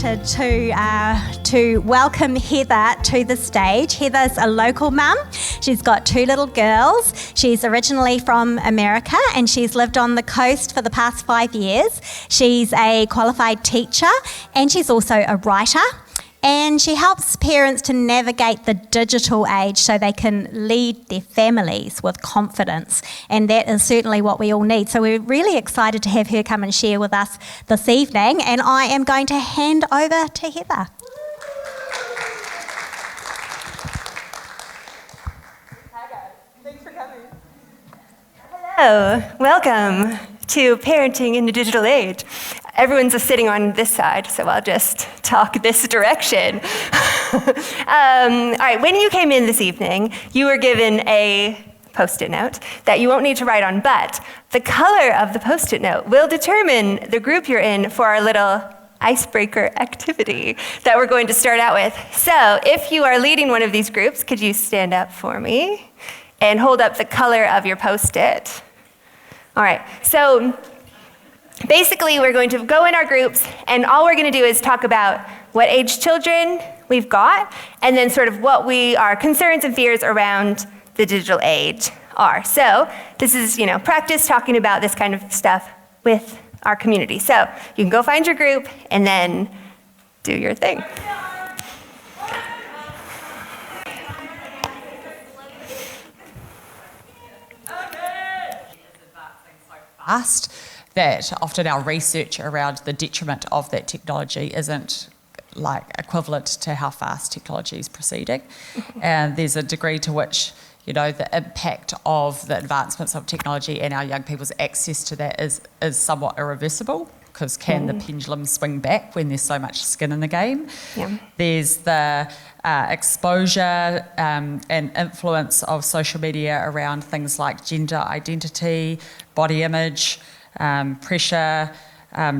delighted to welcome Heather to the stage. Heather's a local mum. She's got 2 little girls. She's originally from America and she's lived on the coast for the past 5 years. She's a qualified teacher and she's also a writer. And she helps parents to navigate the digital age so they can lead their families with confidence. And that is certainly what we all need. So we're really excited to have her come and share with us this evening. And I am going to hand over to Heather. Hi guys, thanks for coming. Hello, welcome to Parenting in the Digital Age. Everyone's sitting on this side, so I'll just talk this direction. All right, when you came in this evening, you were given a Post-it note that you won't need to write on, but the color of the Post-it note will determine the group you're in for our little icebreaker activity that we're going to start out with. So if you are leading one of these groups, could you stand up for me and hold up the color of your Post-it? All right, so basically, we're going to go in our groups, and all we're going to do is talk about what age children we've got, and then sort of what our concerns and fears around the digital age are. So this is, practice talking about this kind of stuff with our community. So you can go find your group, and then do your thing. Fast that often our research around the detriment of that technology isn't like equivalent to how fast technology is proceeding. And there's a degree to which, the impact of the advancements of technology and our young people's access to that is somewhat irreversible, because can the pendulum swing back when there's so much skin in the game? Yeah. There's the exposure and influence of social media around things like gender identity, body image, pressure,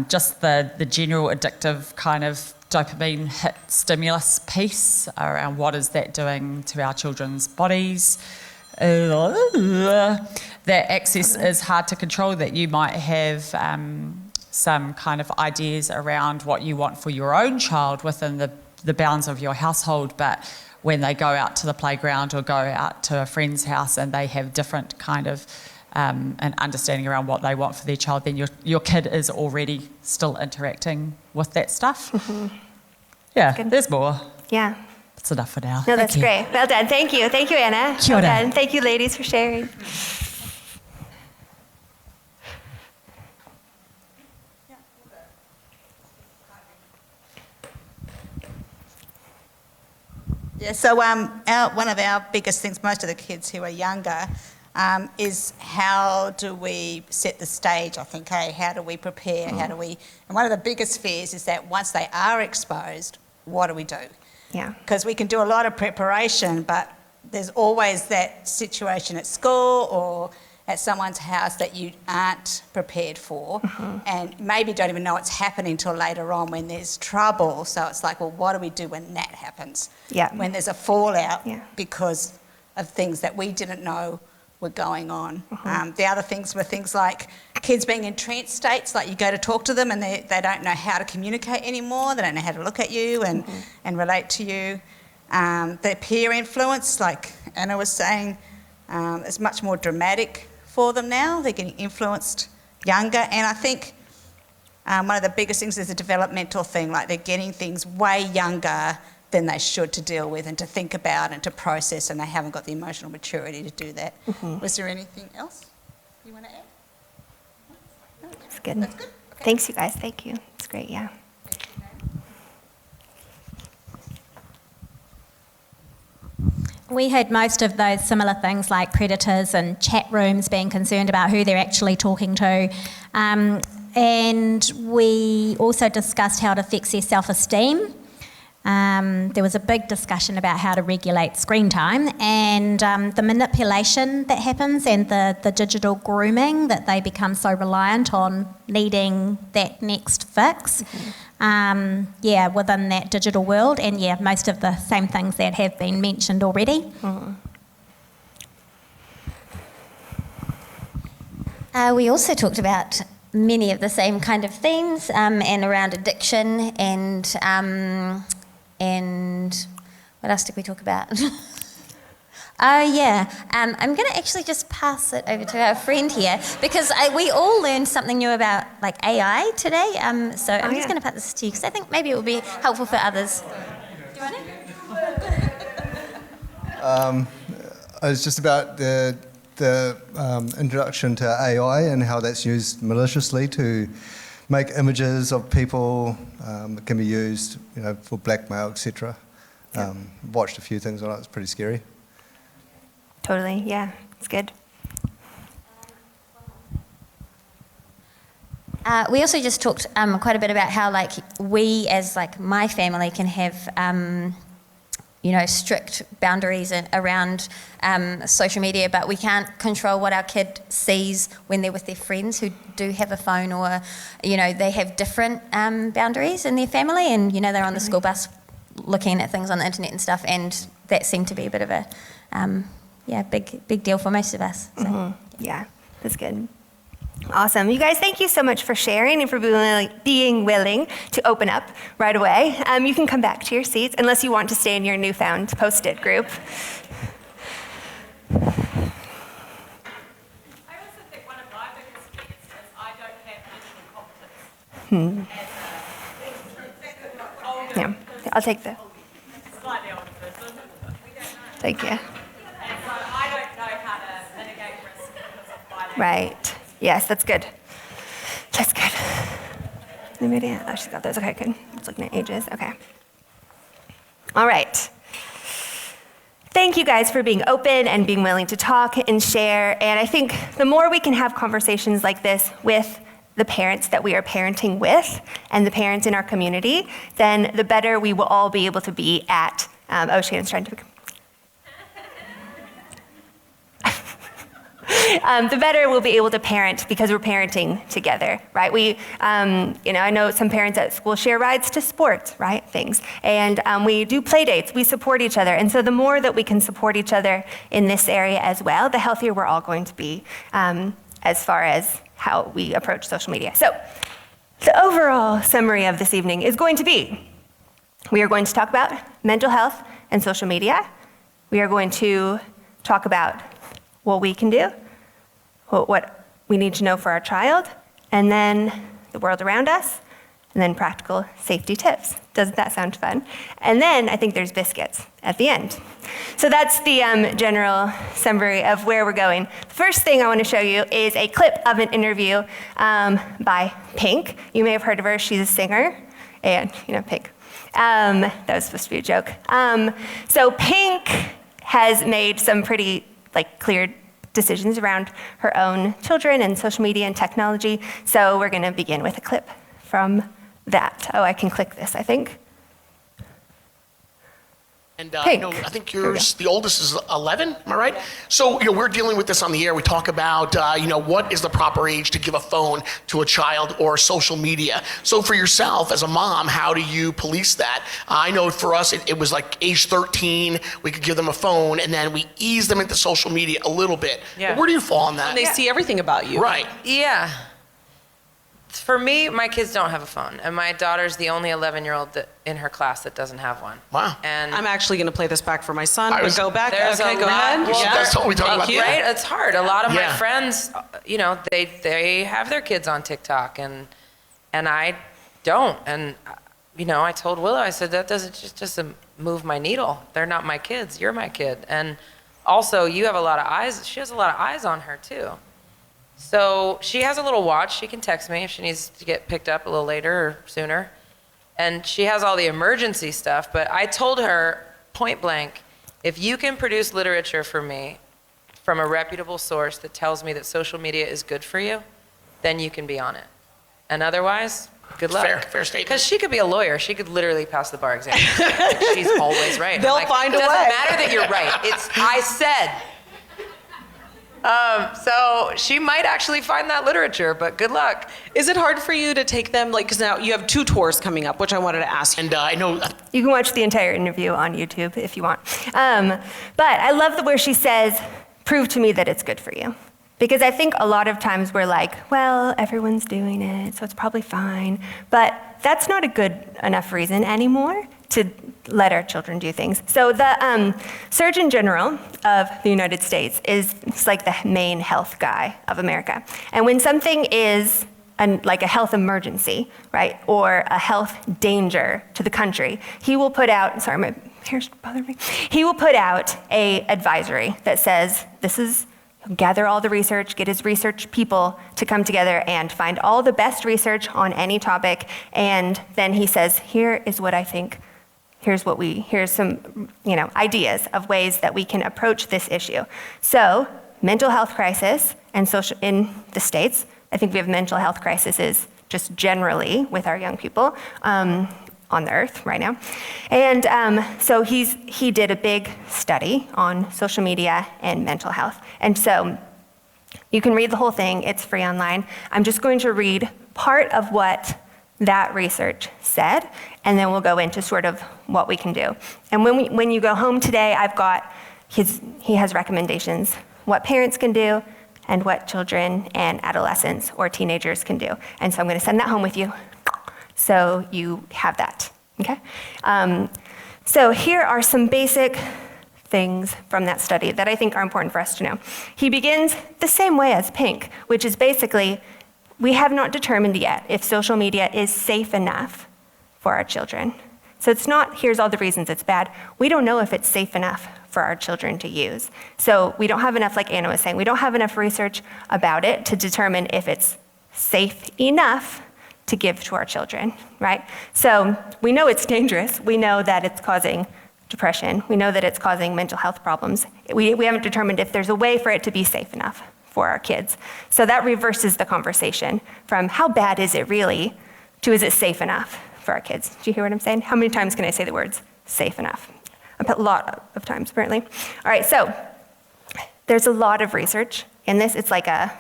just the general addictive kind of dopamine hit stimulus piece around what is that doing to our children's bodies. That access is hard to control, that you might have some kind of ideas around what you want for your own child within the bounds of your household, but when they go out to the playground or go out to a friend's house and they have different kind of an understanding around what they want for their child, then your kid is already still interacting with that stuff. Yeah, there's more. Yeah. That's enough for now. No, that's great. Well done. Thank you. Thank you, Anna. Kia ora. Well done. Thank you, ladies, for sharing. Yeah, so one of our biggest things, most of the kids who are younger, is how do we set the stage, I think, how do we prepare, and one of the biggest fears is that once they are exposed, what do we do? Yeah. Because we can do a lot of preparation, but there's always that situation at school or at someone's house that you aren't prepared for, and maybe don't even know it's happening until later on when there's trouble. So it's like, well, what do we do when that happens? Yeah. When there's a fallout because of things that we didn't know were going on. The other things were things like kids being in trance states, like you go to talk to them and they don't know how to communicate anymore, they don't know how to look at you and relate to you. The peer influence, like Anna was saying, is much more dramatic for them now. They're getting influenced younger, and I think one of the biggest things is a developmental thing, like they're getting things way younger than they should to deal with and to think about and to process, and they haven't got the emotional maturity to do that. Was there anything else you want to add? That's good. That's good? Okay. Thanks, you guys. Thank you. It's great, yeah. We heard most of those similar things like predators and chat rooms being concerned about who they're actually talking to. And we also discussed how it affects their self-esteem. There was a big discussion about how to regulate screen time and the manipulation that happens and the digital grooming that they become so reliant on needing that next fix. Within that digital world, and most of the same things that have been mentioned already. We also talked about many of the same kind of themes, and around addiction and what else did we talk about? Oh yeah, I'm going to actually just pass it over to our friend here because we all learned something new about like AI today. So I'm just going to pass this to you because I think maybe it will be helpful for others. Do you want it? It's just about the introduction to AI and how that's used maliciously to make images of people. It can be used, for blackmail, etc. Watched a few things on it. It's pretty scary. Totally, yeah, it's good. We also just talked quite a bit about how we as my family can have strict boundaries around social media, but we can't control what our kid sees when they're with their friends who do have a phone, or they have different boundaries in their family, and they're on the school bus looking at things on the internet and stuff, and that seemed to be a bit of a big deal for most of us. So. Mm-hmm. Yeah, that's good. Awesome. You guys, thank you so much for sharing and for being willing to open up right away. You can come back to your seats unless you want to stay in your newfound Post-it group. I also think one of my biggest fears is I don't have digital competence. Yeah, I'll take the. Slightly older person. Thank you. And so I don't know how to mitigate risk because of my language. Right. Yes, that's good. That's good. Nvidia. Oh, she's got those. Okay, good. Just looking at ages. Okay. All right. Thank you guys for being open and being willing to talk and share. And I think the more we can have conversations like this with the parents that we are parenting with and the parents in our community, then the better we will all be able to be at. Shannon's trying to. The better we'll be able to parent because we're parenting together, right? I know some parents at school share rides to sports, right? Things. And we do play dates. We support each other. And so the more that we can support each other in this area as well, the healthier we're all going to be as far as how we approach social media. So the overall summary of this evening is going to be, we are going to talk about mental health and social media. We are going to talk about what we can do, what we need to know for our child, and then the world around us, and then practical safety tips. Doesn't that sound fun? And then I think there's biscuits at the end. So that's the general summary of where we're going. The first thing I want to show you is a clip of an interview by Pink. You may have heard of her. She's a singer, and Pink. That was supposed to be a joke. So Pink has made some pretty clear decisions around her own children and social media and technology. So we're going to begin with a clip from that. Oh, I can click this, I think. And I think yours, the oldest is 11, am I right? So, we're dealing with this on the air. We talk about, what is the proper age to give a phone to a child or social media. So for yourself as a mom, how do you police that? I know for us, it was like age 13, we could give them a phone, and then we ease them into social media a little bit. Yeah. But where do you fall on that? They see everything about you. Right. Yeah. For me, my kids don't have a phone, and my daughter's the only 11-year-old in her class that doesn't have one. Wow. And I'm actually going to play this back for my son. Go back. There's Okay, a go lot- ahead. well, That's what we talk about. Right? It's hard. A lot of my Yeah. friends, they have their kids on TikTok, and I don't. And I told Willow, I said that doesn't move my needle. They're not my kids. You're my kid. And also, you have a lot of eyes. She has a lot of eyes on her too. So she has a little watch. She can text me if she needs to get picked up a little later or sooner. And she has all the emergency stuff. But I told her point blank, if you can produce literature for me from a reputable source that tells me that social media is good for you, then you can be on it. And otherwise, good luck. Fair statement. Because she could be a lawyer. She could literally pass the bar exam. She's always right. They'll find a way. It doesn't matter that you're right. I said. So she might actually find that literature, but good luck. Is it hard for you to take them, because now you have 2 tours coming up, which I wanted to ask you. And I know... You can watch the entire interview on YouTube if you want. But I love where she says, prove to me that it's good for you. Because I think a lot of times we're like, well, everyone's doing it, so it's probably fine. But that's not a good enough reason anymore to let our children do things. So the Surgeon General of the United States is like the main health guy of America. And when something is like a health emergency, right, or a health danger to the country, he will put out, sorry, my hair's bothering me. He will put out a advisory that says, this is, gather all the research, get his research people to come together and find all the best research on any topic, and then he says, here is what I think, here's some, ideas of ways that we can approach this issue. So, mental health crisis and social in the States, I think we have mental health crises just generally with our young people on the earth right now. And so he did a big study on social media and mental health. And so you can read the whole thing, it's free online. I'm just going to read part of what that research said, and then we'll go into sort of what we can do. And when you go home today, he has recommendations, what parents can do, and what children and adolescents or teenagers can do. And so I'm going to send that home with you so you have that, okay? So here are some basic things from that study that I think are important for us to know. He begins the same way as Pink, which is basically, we have not determined yet if social media is safe enough for our children. So it's not, here's all the reasons it's bad. We don't know if it's safe enough for our children to use. So we don't have enough, like Anna was saying, we don't have enough research about it to determine if it's safe enough to give to our children, right? So we know it's dangerous. We know that it's causing depression. We know that it's causing mental health problems. We haven't determined if there's a way for it to be safe enough for our kids. So that reverses the conversation from how bad is it really to is it safe enough for our kids? Do you hear what I'm saying? How many times can I say the words safe enough? A lot of times, apparently. All right, so there's a lot of research in this. It's like a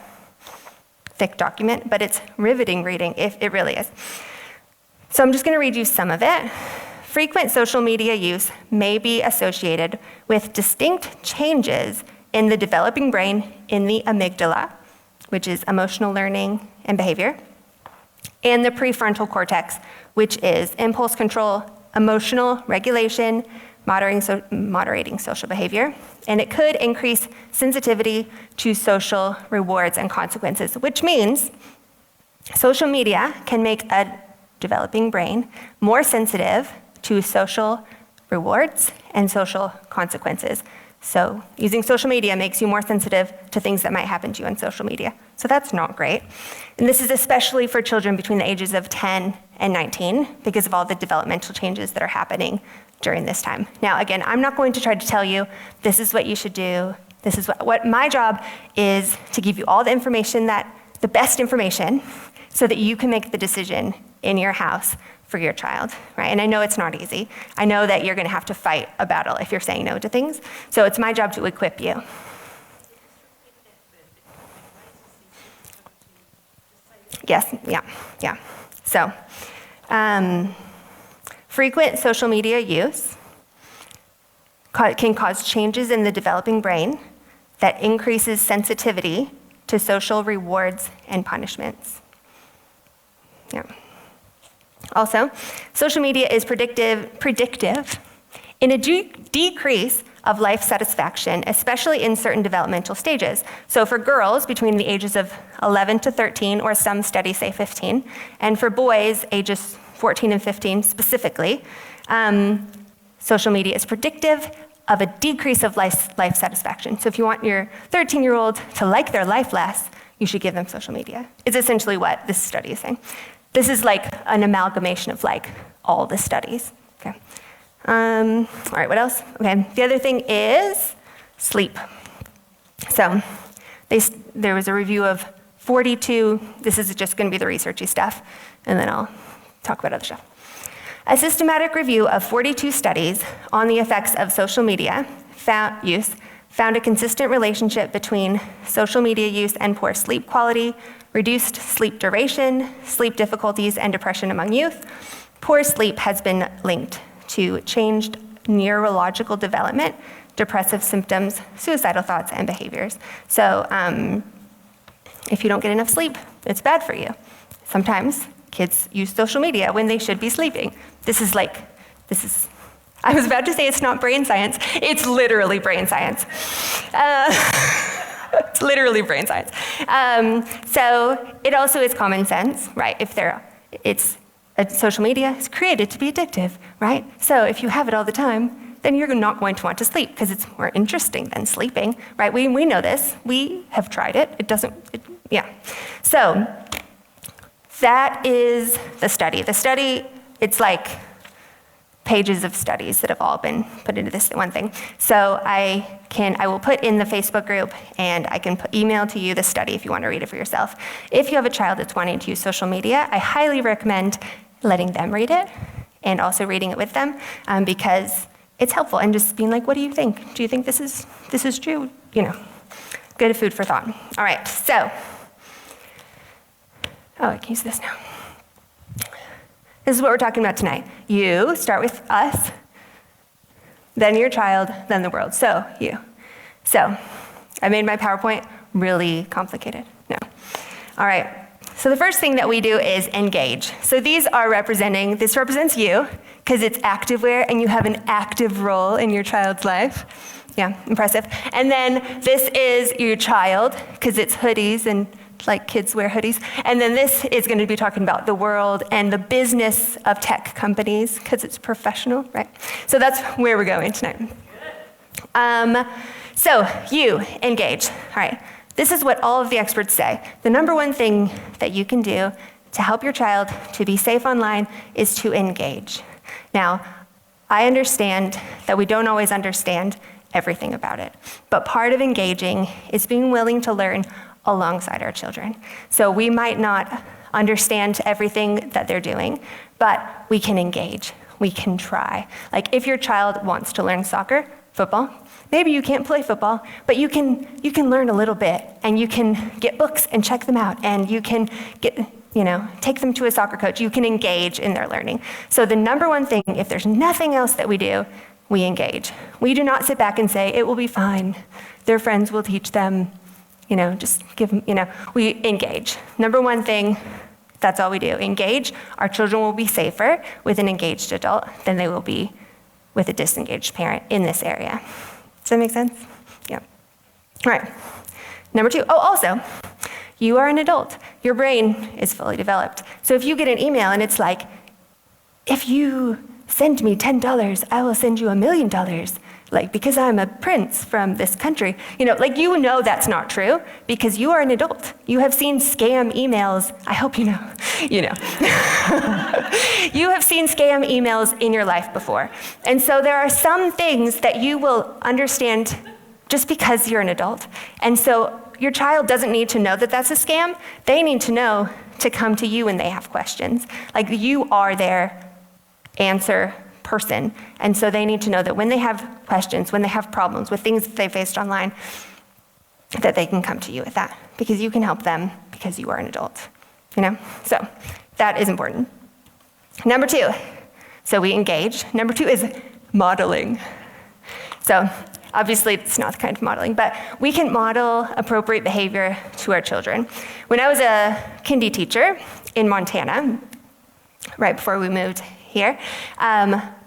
thick document, but it's riveting reading, if it really is. So I'm just going to read you some of it. Frequent social media use may be associated with distinct changes in the developing brain in the amygdala, which is emotional learning and behavior, and the prefrontal cortex, which is impulse control, emotional regulation, moderating social behavior, and it could increase sensitivity to social rewards and consequences, which means social media can make a developing brain more sensitive to social rewards and social consequences. So using social media makes you more sensitive to things that might happen to you on social media. So that's not great. And this is especially for children between the ages of 10 and 19 because of all the developmental changes that are happening during this time. Now, again, I'm not going to try to tell you this is what you should do. This is what my job is to give you all the information the best information so that you can make the decision in your house for your child, right? And I know it's not easy. I know that you're gonna have to fight a battle if you're saying no to things. So it's my job to equip you. Yes, yeah. So, frequent social media use can cause changes in the developing brain that increases sensitivity to social rewards and punishments. Yeah. Also, social media is predictive in a decrease of life satisfaction, especially in certain developmental stages. So for girls between the ages of 11 to 13, or some studies say 15, and for boys ages 14 and 15 specifically, social media is predictive of a decrease of life satisfaction. So if you want your 13-year-old to like their life less, you should give them social media. It's essentially what this study is saying. This is like an amalgamation of like all the studies, okay? All right, what else? Okay, the other thing is sleep. So there was a review of 42, this is just gonna be the researchy stuff, and then I'll talk about other stuff. A systematic review of 42 studies on the effects of social media use found a consistent relationship between social media use and poor sleep quality, reduced sleep duration, sleep difficulties, and depression among youth. Poor sleep has been linked to changed neurological development, depressive symptoms, suicidal thoughts, and behaviors. So if you don't get enough sleep, it's bad for you. Sometimes kids use social media when they should be sleeping. I was about to say it's not brain science. It's literally brain science. It's literally brain science. So it also is common sense, right? Social media is created to be addictive, right? So if you have it all the time, then you're not going to want to sleep because it's more interesting than sleeping, right? We know this. We have tried it. So that is the study. The study, it's like pages of studies that have all been put into this one thing. So I will put in the Facebook group, and I can email to you the study if you want to read it for yourself. If you have a child that's wanting to use social media, I highly recommend letting them read it and also reading it with them because it's helpful, and just being like, what do you think? Do you think this is true? Good food for thought. All right, so, I can use this now. This is what we're talking about tonight. You start with us, then your child, then the world. So, you. So, I made my PowerPoint really complicated. No. All right. So the first thing that we do is engage. So this represents you, because it's activewear and you have an active role in your child's life. Yeah, impressive. And then this is your child, because it's hoodies and like kids wear hoodies. And then this is going to be talking about the world and the business of tech companies, because it's professional, right? So that's where we're going tonight. So you engage. All right. This is what all of the experts say. The number one thing that you can do to help your child to be safe online is to engage. Now, I understand that we don't always understand everything about it, but part of engaging is being willing to learn alongside our children. So we might not understand everything that they're doing, but we can engage. We can try. Like if your child wants to learn soccer, football, maybe you can't play football, but you can learn a little bit, and you can get books and check them out, and you can take them to a soccer coach. You can engage in their learning. So the number one thing, if there's nothing else that we do, we engage. We do not sit back and say, it will be fine. Their friends will teach them, just give them, we engage. Number one thing, that's all we do. Engage. Our children will be safer with an engaged adult than they will be with a disengaged parent in this area. Does that make sense? Yeah. All right. Number two. Oh, also, you are an adult. Your brain is fully developed. So if you get an email and it's like, if you send me $10, I will send you $1 million, because I'm a prince from this country. That's not true because you are an adult. You have seen scam emails. I hope you know. You have seen scam emails in your life before. And so there are some things that you will understand just because you're an adult. And so your child doesn't need to know that that's a scam. They need to know to come to you when they have questions. Like you are their answer person. And so they need to know that when they have questions, when they have problems with things that they faced online, that they can come to you with that because you can help them because you are an adult, So that is important. Number two, so we engage. Number two is modeling. So obviously it's not the kind of modeling, but we can model appropriate behavior to our children. When I was a kindy teacher in Montana, right before we moved here,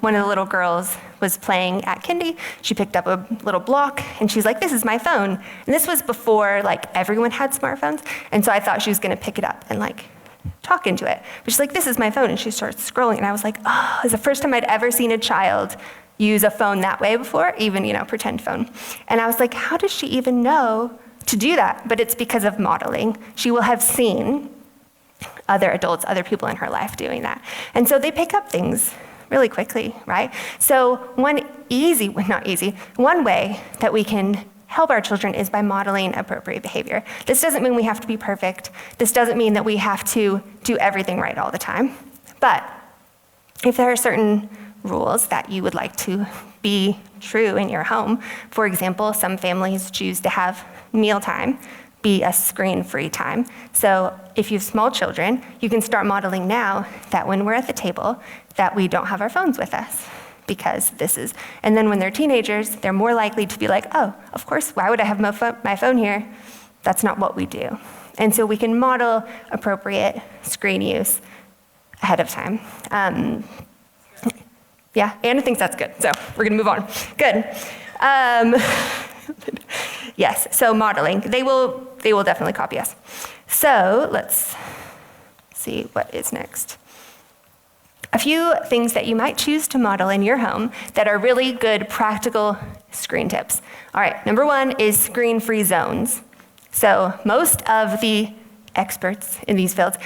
one of the little girls was playing at kindy. She picked up a little block and she's like, this is my phone. And this was before everyone had smartphones. And so I thought she was gonna pick it up and talk into it. But she's like, this is my phone. And she starts scrolling. And I was like, oh, it's the first time I'd ever seen a child use a phone that way before, even, pretend phone. And I was like, how does she even know to do that? But it's because of modeling. She will have seen other adults, other people in her life doing that. And so they pick up things really quickly, right? So one way that we can help our children is by modeling appropriate behavior. This doesn't mean we have to be perfect. This doesn't mean that we have to do everything right all the time. But if there are certain rules that you would like to be true in your home, for example, some families choose to have mealtime be a screen-free time. So if you have small children, you can start modeling now that when we're at the table, that we don't have our phones with us because and then when they're teenagers, they're more likely to be like, oh, of course, why would I have my phone here? That's not what we do. And so we can model appropriate screen use ahead of time. Yeah, Anna thinks that's good, so we're gonna move on. Good. Yes, so modeling. They will definitely copy us. So let's see what is next. A few things that you might choose to model in your home that are really good practical screen tips. All right, number one is screen-free zones. So most of the experts in these fields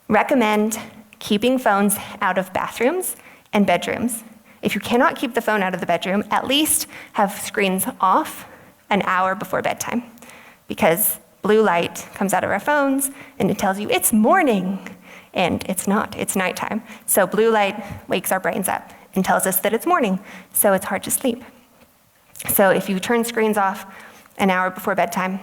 recommend keeping phones out of bathrooms and bedrooms. If you cannot keep the phone out of the bedroom, at least have screens off an hour before bedtime, because blue light comes out of our phones and it tells you it's morning. And it's not, it's nighttime. So blue light wakes our brains up and tells us that it's morning, so it's hard to sleep. So if you turn screens off an hour before bedtime,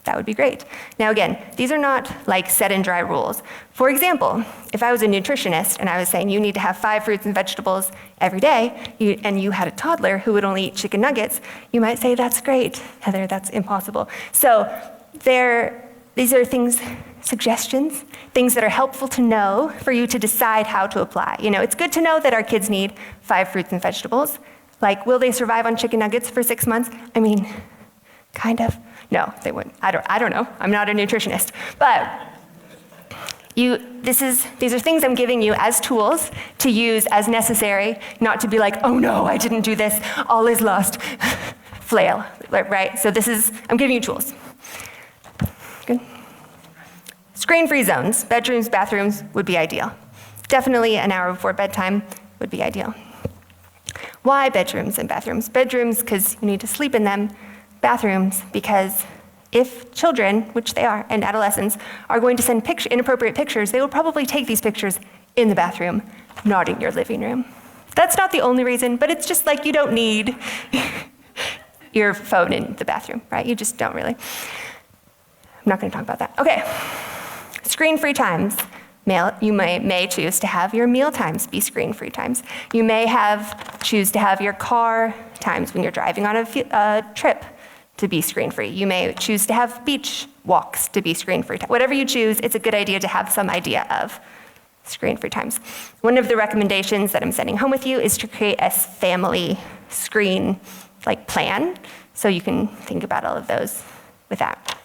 that would be great. Now again, these are not like set and dry rules. For example, if I was a nutritionist and I was saying you need to have 5 fruits and vegetables every day, and you had a toddler who would only eat chicken nuggets, you might say, that's great, Heather, that's impossible. So these are things, suggestions, things that are helpful to know for you to decide how to apply. You know, it's good to know that our kids need 5 fruits and vegetables. Like, will they survive on chicken nuggets for 6 months? I mean, kind of. No, they wouldn't. I don't know. I'm not a nutritionist. But these are things I'm giving you as tools to use as necessary, not to be like, oh no, I didn't do this, all is lost, flail, right? So I'm giving you tools. Good. Screen-free zones, bedrooms, bathrooms would be ideal. Definitely an hour before bedtime would be ideal. Why bedrooms and bathrooms? Bedrooms, because you need to sleep in them. Bathrooms, because if children, which they are, and adolescents, are going to send inappropriate pictures, they will probably take these pictures in the bathroom, not in your living room. That's not the only reason, but it's just like you don't need your phone in the bathroom, right? You just don't really. I'm not going to talk about that. Okay. Screen-free times. You may choose to have your meal times be screen-free times. You may choose to have your car times when you're driving on a trip to be screen-free. You may choose to have beach walks to be screen-free. Whatever you choose, it's a good idea to have some idea of screen-free times. One of the recommendations that I'm sending home with you is to create a family screen plan, so you can think about all of those with that.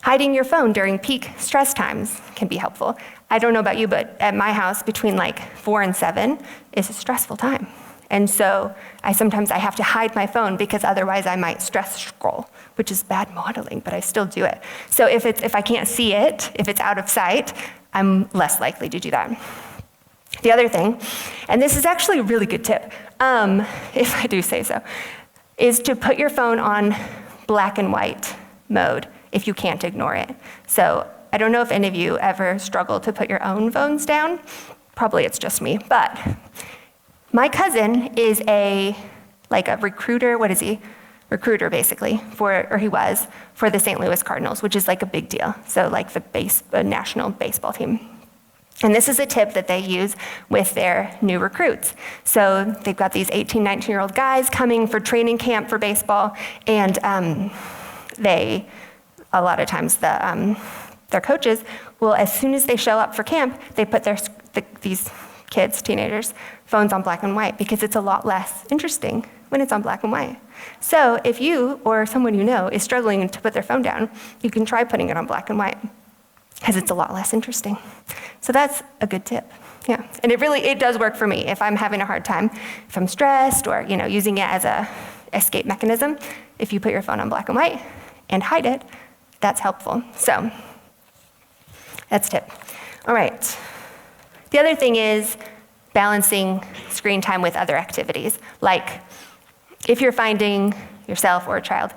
Hiding your phone during peak stress times can be helpful. I don't know about you, but at my house, between 4 and 7 is a stressful time. And so sometimes I have to hide my phone because otherwise I might stress scroll, which is bad modeling, but I still do it. So if I can't see it, if it's out of sight, I'm less likely to do that. The other thing, and this is actually a really good tip, if I do say so, is to put your phone on black and white mode if you can't ignore it. So I don't know if any of you ever struggle to put your own phones down. Probably it's just me, but my cousin is a recruiter, what is he? Recruiter, basically, he was, for the St. Louis Cardinals, which is a big deal. So the national baseball team. And this is a tip that they use with their new recruits. So they've got these 18, 19-year-old guys coming for training camp for baseball, and a lot of times their coaches will, as soon as they show up for camp, they put these kids, teenagers, phones on black and white, because it's a lot less interesting when it's on black and white. So if you or someone you know is struggling to put their phone down, you can try putting it on black and white, because it's a lot less interesting. So that's a good tip. Yeah, and it does work for me. If I'm having a hard time, if I'm stressed, or using it as a escape mechanism, if you put your phone on black and white and hide it, that's helpful. So that's a tip. All right. The other thing is balancing screen time with other activities. Like if you're finding yourself or a child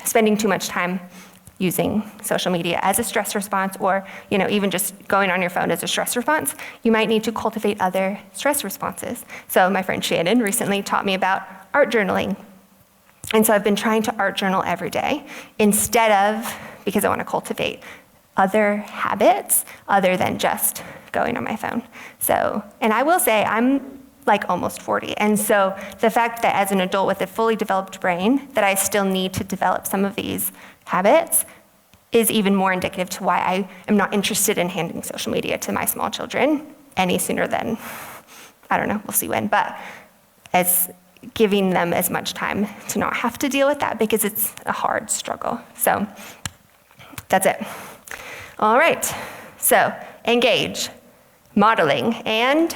spending too much time using social media as a stress response, or even just going on your phone as a stress response, you might need to cultivate other stress responses. So my friend Shannon recently taught me about art journaling. And so I've been trying to art journal every day because I want to cultivate other habits other than just going on my phone. So, and I will say I'm almost 40. And so the fact that as an adult with a fully developed brain that I still need to develop some of these habits is even more indicative to why I am not interested in handing social media to my small children any sooner than, I don't know, we'll see when, but as giving them as much time to not have to deal with that, because it's a hard struggle. So that's it. All right, so engage, modeling, and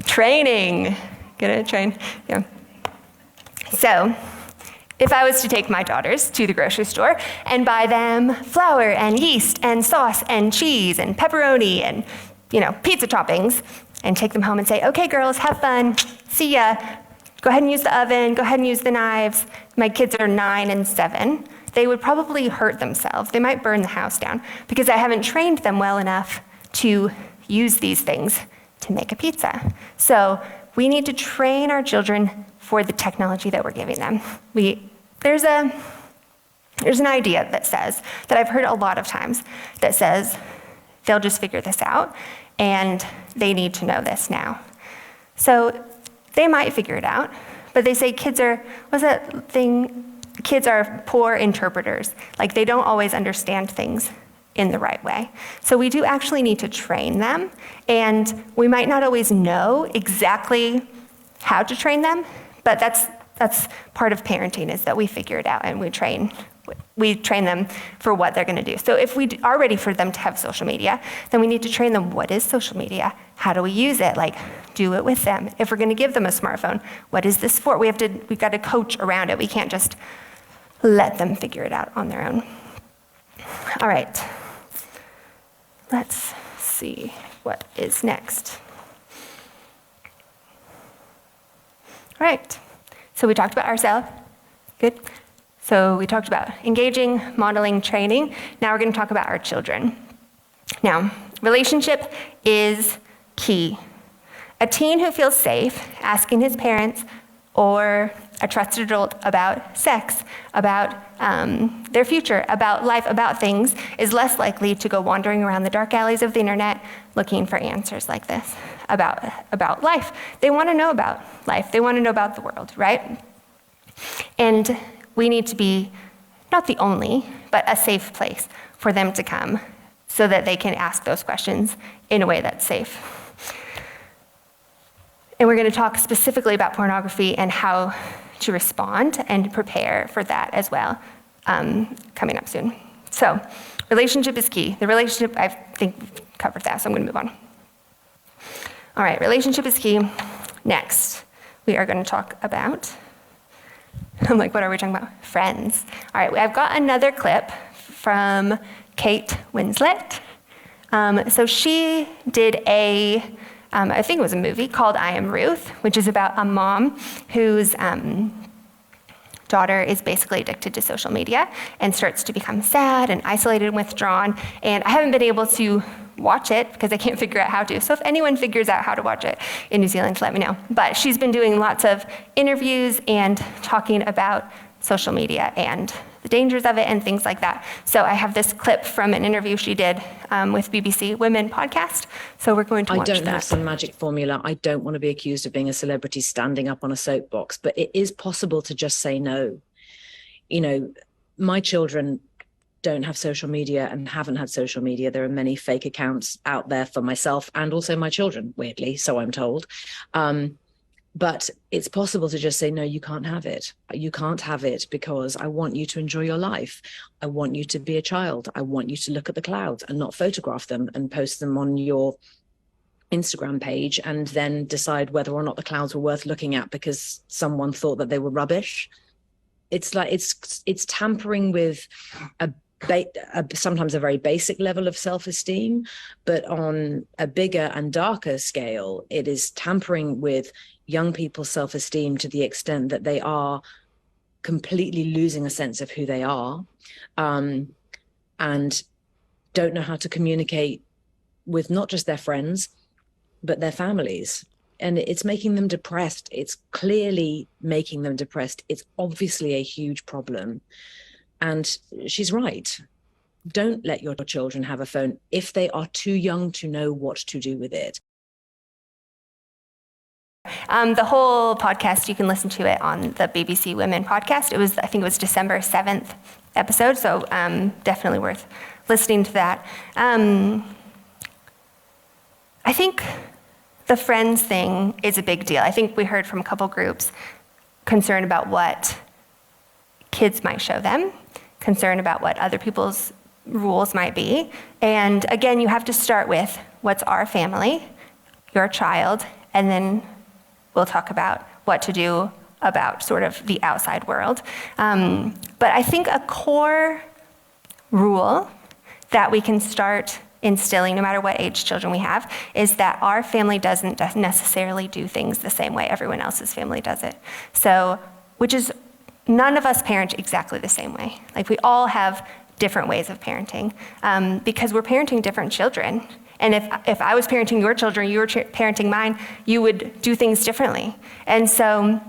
training. Gonna train, yeah. So if I was to take my daughters to the grocery store and buy them flour and yeast and sauce and cheese and pepperoni and, pizza toppings, and take them home and say, okay, girls, have fun, see ya. Go ahead and use the oven, go ahead and use the knives. My kids are 9 and 7. They would probably hurt themselves. They might burn the house down because I haven't trained them well enough to use these things to make a pizza. So we need to train our children for the technology that we're giving them. There's an idea that I've heard a lot of times, that says they'll just figure this out and they need to know this now. So they might figure it out, but they say kids are poor interpreters. Like, they don't always understand things in the right way. So we do actually need to train them, and we might not always know exactly how to train them, but that's part of parenting, is that we figure it out and we train them for what they're gonna do. So if we are ready for them to have social media, then we need to train them, what is social media? How do we use it? Like, do it with them. If we're gonna give them a smartphone, what is this for? We've got to coach around it. We can't just let them figure it out on their own. All right, let's see what is next. All right, so we talked about ourselves, good. So we talked about engaging, modeling, training. Now we're gonna talk about our children. Now, relationship is key. A teen who feels safe asking his parents or a trusted adult about sex, about their future, about life, about things, is less likely to go wandering around the dark alleys of the internet looking for answers like this about life. They want to know about life. They want to know about the world, right? And we need to be not the only, but a safe place for them to come so that they can ask those questions in a way that's safe. And we're going to talk specifically about pornography and how to respond and prepare for that as well, coming up soon. So, relationship is key. The relationship, I think we've covered that, so I'm going to move on. All right, relationship is key. Next, we are going to talk about, I'm like, what are we talking about? Friends. All right, I've got another clip from Kate Winslet. So she did I think it was a movie called I Am Ruth, which is about a mom whose daughter is basically addicted to social media and starts to become sad and isolated and withdrawn. And I haven't been able to watch it because I can't figure out how to. So if anyone figures out how to watch it in New Zealand, let me know. But she's been doing lots of interviews and talking about social media and the dangers of it and things like that. So I have this clip from an interview she did with BBC Women podcast. So we're going to watch that. I don't have some magic formula. I don't want to be accused of being a celebrity standing up on a soapbox, but it is possible to just say no. My children don't have social media and haven't had social media. There are many fake accounts out there for myself and also my children, weirdly, so I'm told. But it's possible to just say, no, you can't have it. You can't have it because I want you to enjoy your life. I want you to be a child. I want you to look at the clouds and not photograph them and post them on your Instagram page and then decide whether or not the clouds were worth looking at because someone thought that they were rubbish. It's like, it's tampering with sometimes a very basic level of self-esteem, but on a bigger and darker scale, it is tampering with young people's self-esteem to the extent that they are completely losing a sense of who they are, and don't know how to communicate with not just their friends, but their families. And it's making them depressed. It's clearly making them depressed. It's obviously a huge problem. And she's right. Don't let your children have a phone if they are too young to know what to do with it. The whole podcast, you can listen to it on the BBC Women podcast. I think it was December 7th episode, so definitely worth listening to that. I think the friends thing is a big deal. I think we heard from a couple groups concern about what kids might show them, concern about what other people's rules might be. And again, you have to start with what's our family, your child, and then we'll talk about what to do about sort of the outside world. But I think a core rule that we can start instilling, no matter what age children we have, is that our family doesn't necessarily do things the same way everyone else's family does it. So, which is, none of us parent exactly the same way. Like, we all have different ways of parenting because we're parenting different children. And if I was parenting your children, you were parenting mine, you would do things differently. And so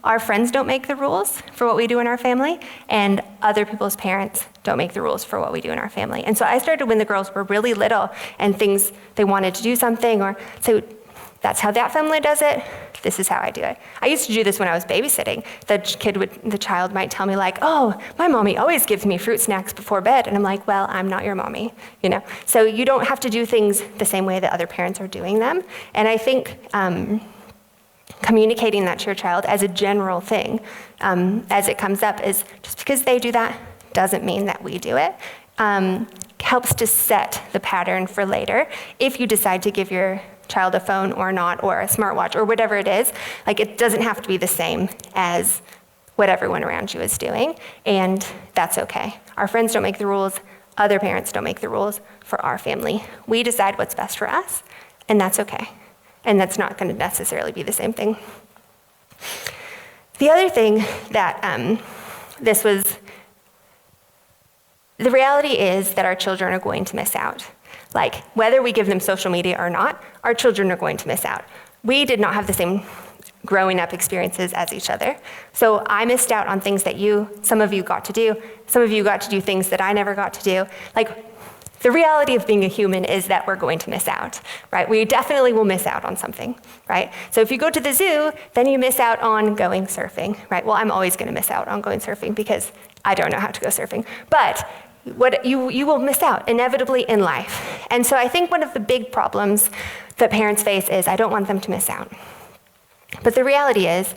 our friends don't make the rules for what we do in our family, and other people's parents don't make the rules for what we do in our family. And so I started when the girls were really little and they wanted to do something or say, that's how that family does it, this is how I do it. I used to do this when I was babysitting. The child might tell me like, oh, my mommy always gives me fruit snacks before bed. And I'm like, well, I'm not your mommy, you know? So you don't have to do things the same way that other parents are doing them. And I think communicating that to your child as a general thing, as it comes up, is just because they do that doesn't mean that we do it. Helps to set the pattern for later. If you decide to give your child a phone or not, or a smartwatch, or whatever it is, like, it doesn't have to be the same as what everyone around you is doing, and that's okay. Our friends don't make the rules, other parents don't make the rules for our family. We decide what's best for us, and that's okay. And that's not going to necessarily be the same thing. The other thing that the reality is that our children are going to miss out. Like, whether we give them social media or not, our children are going to miss out. We did not have the same growing up experiences as each other. So I missed out on things that some of you got to do. Some of you got to do things that I never got to do. Like, the reality of being a human is that we're going to miss out, right? We definitely will miss out on something, right? So if you go to the zoo, then you miss out on going surfing, right? Well, I'm always going to miss out on going surfing because I don't know how to go surfing. But what you will miss out inevitably in life. And so I think one of the big problems that parents face is I don't want them to miss out. But the reality is,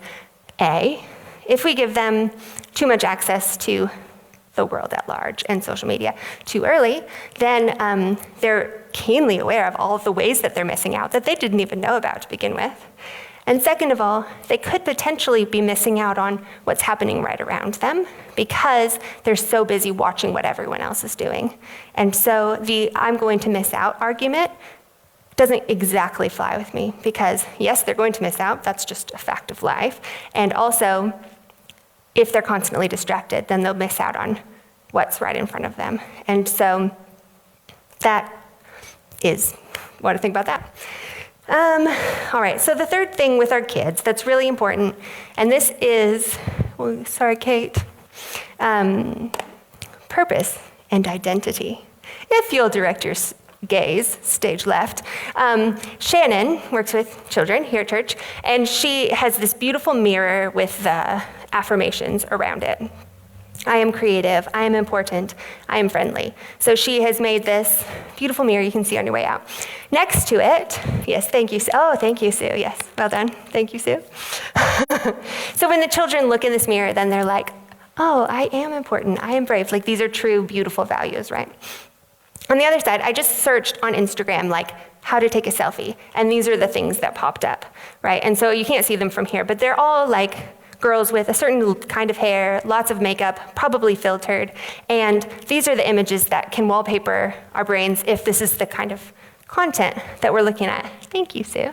if we give them too much access to the world at large and social media too early, then they're keenly aware of all of the ways that they're missing out that they didn't even know about to begin with. And second of all, they could potentially be missing out on what's happening right around them because they're so busy watching what everyone else is doing. And so the I'm going to miss out argument doesn't exactly fly with me because yes, they're going to miss out. That's just a fact of life. And also, if they're constantly distracted, then they'll miss out on what's right in front of them. And so that is what I think about that. All right, so the third thing with our kids that's really important, and this is, sorry, Kate, purpose and identity. If you'll direct your gaze, stage left. Shannon works with children here at church, and she has this beautiful mirror with the affirmations around it. I am creative, I am important, I am friendly. So she has made this beautiful mirror you can see on your way out. Next to it, yes, thank you, Sue. Oh, thank you, Sue, yes, well done. Thank you, Sue. So when the children look in this mirror, then they're like, oh, I am important, I am brave. Like, these are true, beautiful values, right? On the other side, I just searched on Instagram, like, how to take a selfie, and these are the things that popped up, right? And so you can't see them from here, but they're all like girls with a certain kind of hair, lots of makeup, probably filtered, and these are the images that can wallpaper our brains if this is the kind of content that we're looking at. Thank you, Sue.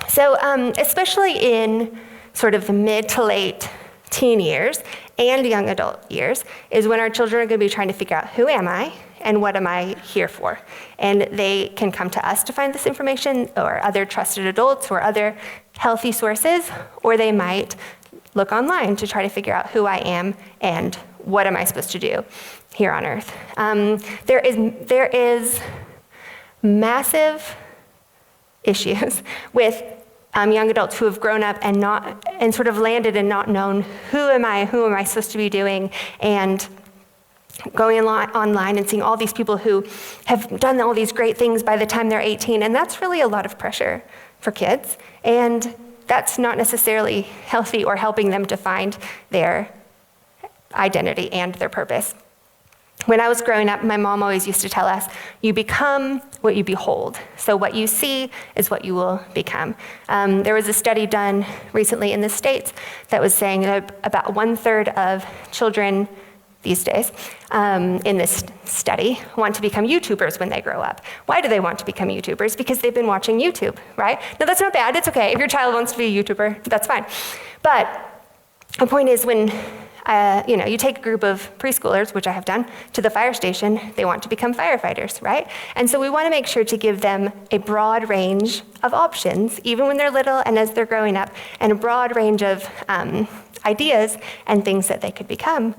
So especially in sort of the mid to late teen years and young adult years is when our children are going to be trying to figure out, who am I and what am I here for? And they can come to us to find this information, or other trusted adults or other healthy sources, or they might look online to try to figure out who I am and what am I supposed to do here on earth. There is massive issues with young adults who have grown up and sort of landed and not known, who am I supposed to be doing, and going online and seeing all these people who have done all these great things by the time they're 18, and that's really a lot of pressure for kids, and that's not necessarily healthy or helping them to find their identity and their purpose. When I was growing up, my mom always used to tell us, you become what you behold. So what you see is what you will become. There was a study done recently in the States that was saying that about 1/3 of children these days in this study want to become YouTubers when they grow up. Why do they want to become YouTubers? Because they've been watching YouTube, right? Now that's not bad, it's okay. If your child wants to be a YouTuber, that's fine. But the point is when you take a group of preschoolers, which I have done, to the fire station, they want to become firefighters, right? And so we want to make sure to give them a broad range of options, even when they're little and as they're growing up, and a broad range of ideas and things that they could become,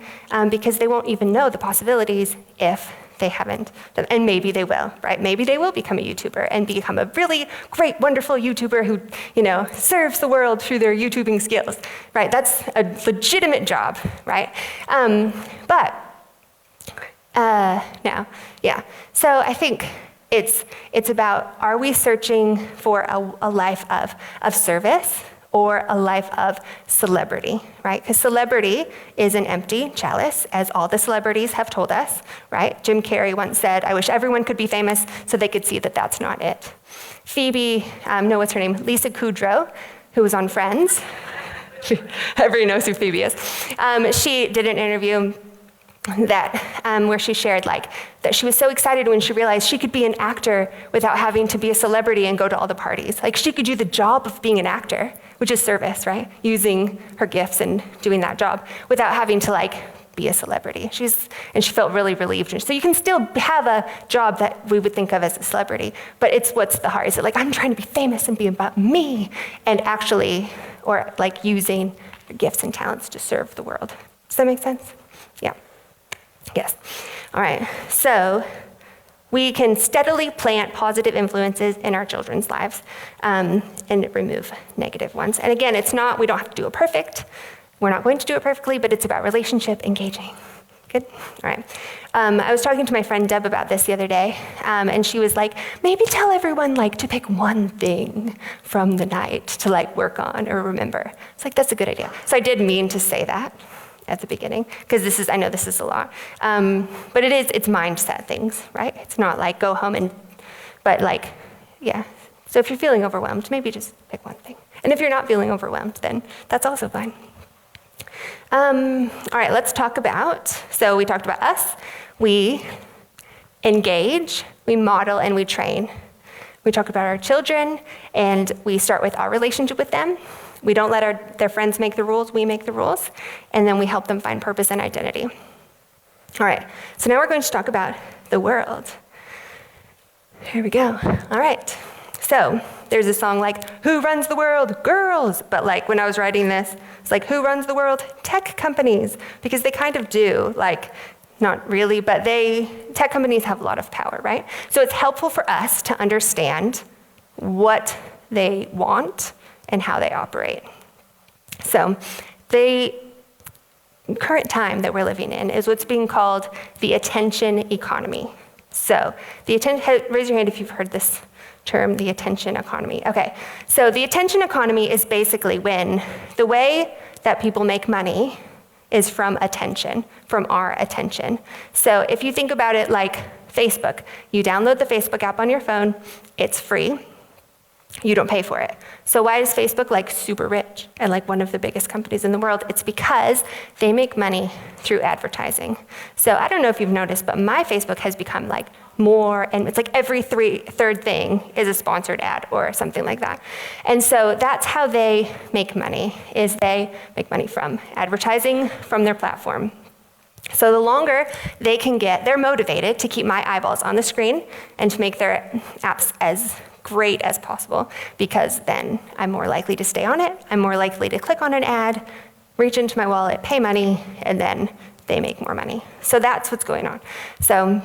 because they won't even know the possibilities if they haven't done, and maybe they will, right? Maybe they will become a YouTuber and become a really great, wonderful YouTuber who, serves the world through their YouTubing skills, right? That's a legitimate job, right? So I think it's about, are we searching for a life of service or a life of celebrity, right? Because celebrity is an empty chalice, as all the celebrities have told us, right? Jim Carrey once said, I wish everyone could be famous so they could see that that's not it. Phoebe, what's her name? Lisa Kudrow, who was on Friends. Everybody knows who Phoebe is. She did an interview where she shared that she was so excited when she realized she could be an actor without having to be a celebrity and go to all the parties. She could do the job of being an actor, which is service, right? Using her gifts and doing that job without having to be a celebrity. And she felt really relieved. So you can still have a job that we would think of as a celebrity, but it's what's the heart. Is it I'm trying to be famous and be about me, and actually, or using your gifts and talents to serve the world. Does that make sense? Yeah. Yes. All right. So we can steadily plant positive influences in our children's lives and remove negative ones. And again, we don't have to do it perfect. We're not going to do it perfectly, but it's about relationship engaging. Good? All right. I was talking to my friend Deb about this the other day, and she was like, maybe tell everyone to pick one thing from the night to work on or remember. It's that's a good idea. So I did mean to say that at the beginning, because I know this is a lot. But it's mindset things, right? It's not go home but So if you're feeling overwhelmed, maybe just pick one thing. And if you're not feeling overwhelmed, then that's also fine. All right, let's talk about, so we talked about us. We engage, we model, and we train. We talk about our children, and we start with our relationship with them. We don't let their friends make the rules, we make the rules, and then we help them find purpose and identity. All right, so now we're going to talk about the world. Here we go. All right, so there's a song Who Runs the World? Girls! But when I was writing this, it's who runs the world? Tech companies, because they kind of do, not really, but tech companies have a lot of power, right? So it's helpful for us to understand what they want and how they operate. So the current time that we're living in is what's being called the attention economy. So raise your hand if you've heard this term, the attention economy. Okay, so the attention economy is basically when the way that people make money is from attention, from our attention. So if you think about it like Facebook, you download the Facebook app on your phone, it's free. You don't pay for it. So why is Facebook super rich and one of the biggest companies in the world? It's because they make money through advertising. So I don't know if you've noticed, but my Facebook has become more, and it's every third thing is a sponsored ad or something like that. And so that's how they make money, is they make money from advertising from their platform. So the longer they can they're motivated to keep my eyeballs on the screen and to make their apps as great as possible, because then I'm more likely to stay on it, I'm more likely to click on an ad, reach into my wallet, pay money, and then they make more money. So that's what's going on. So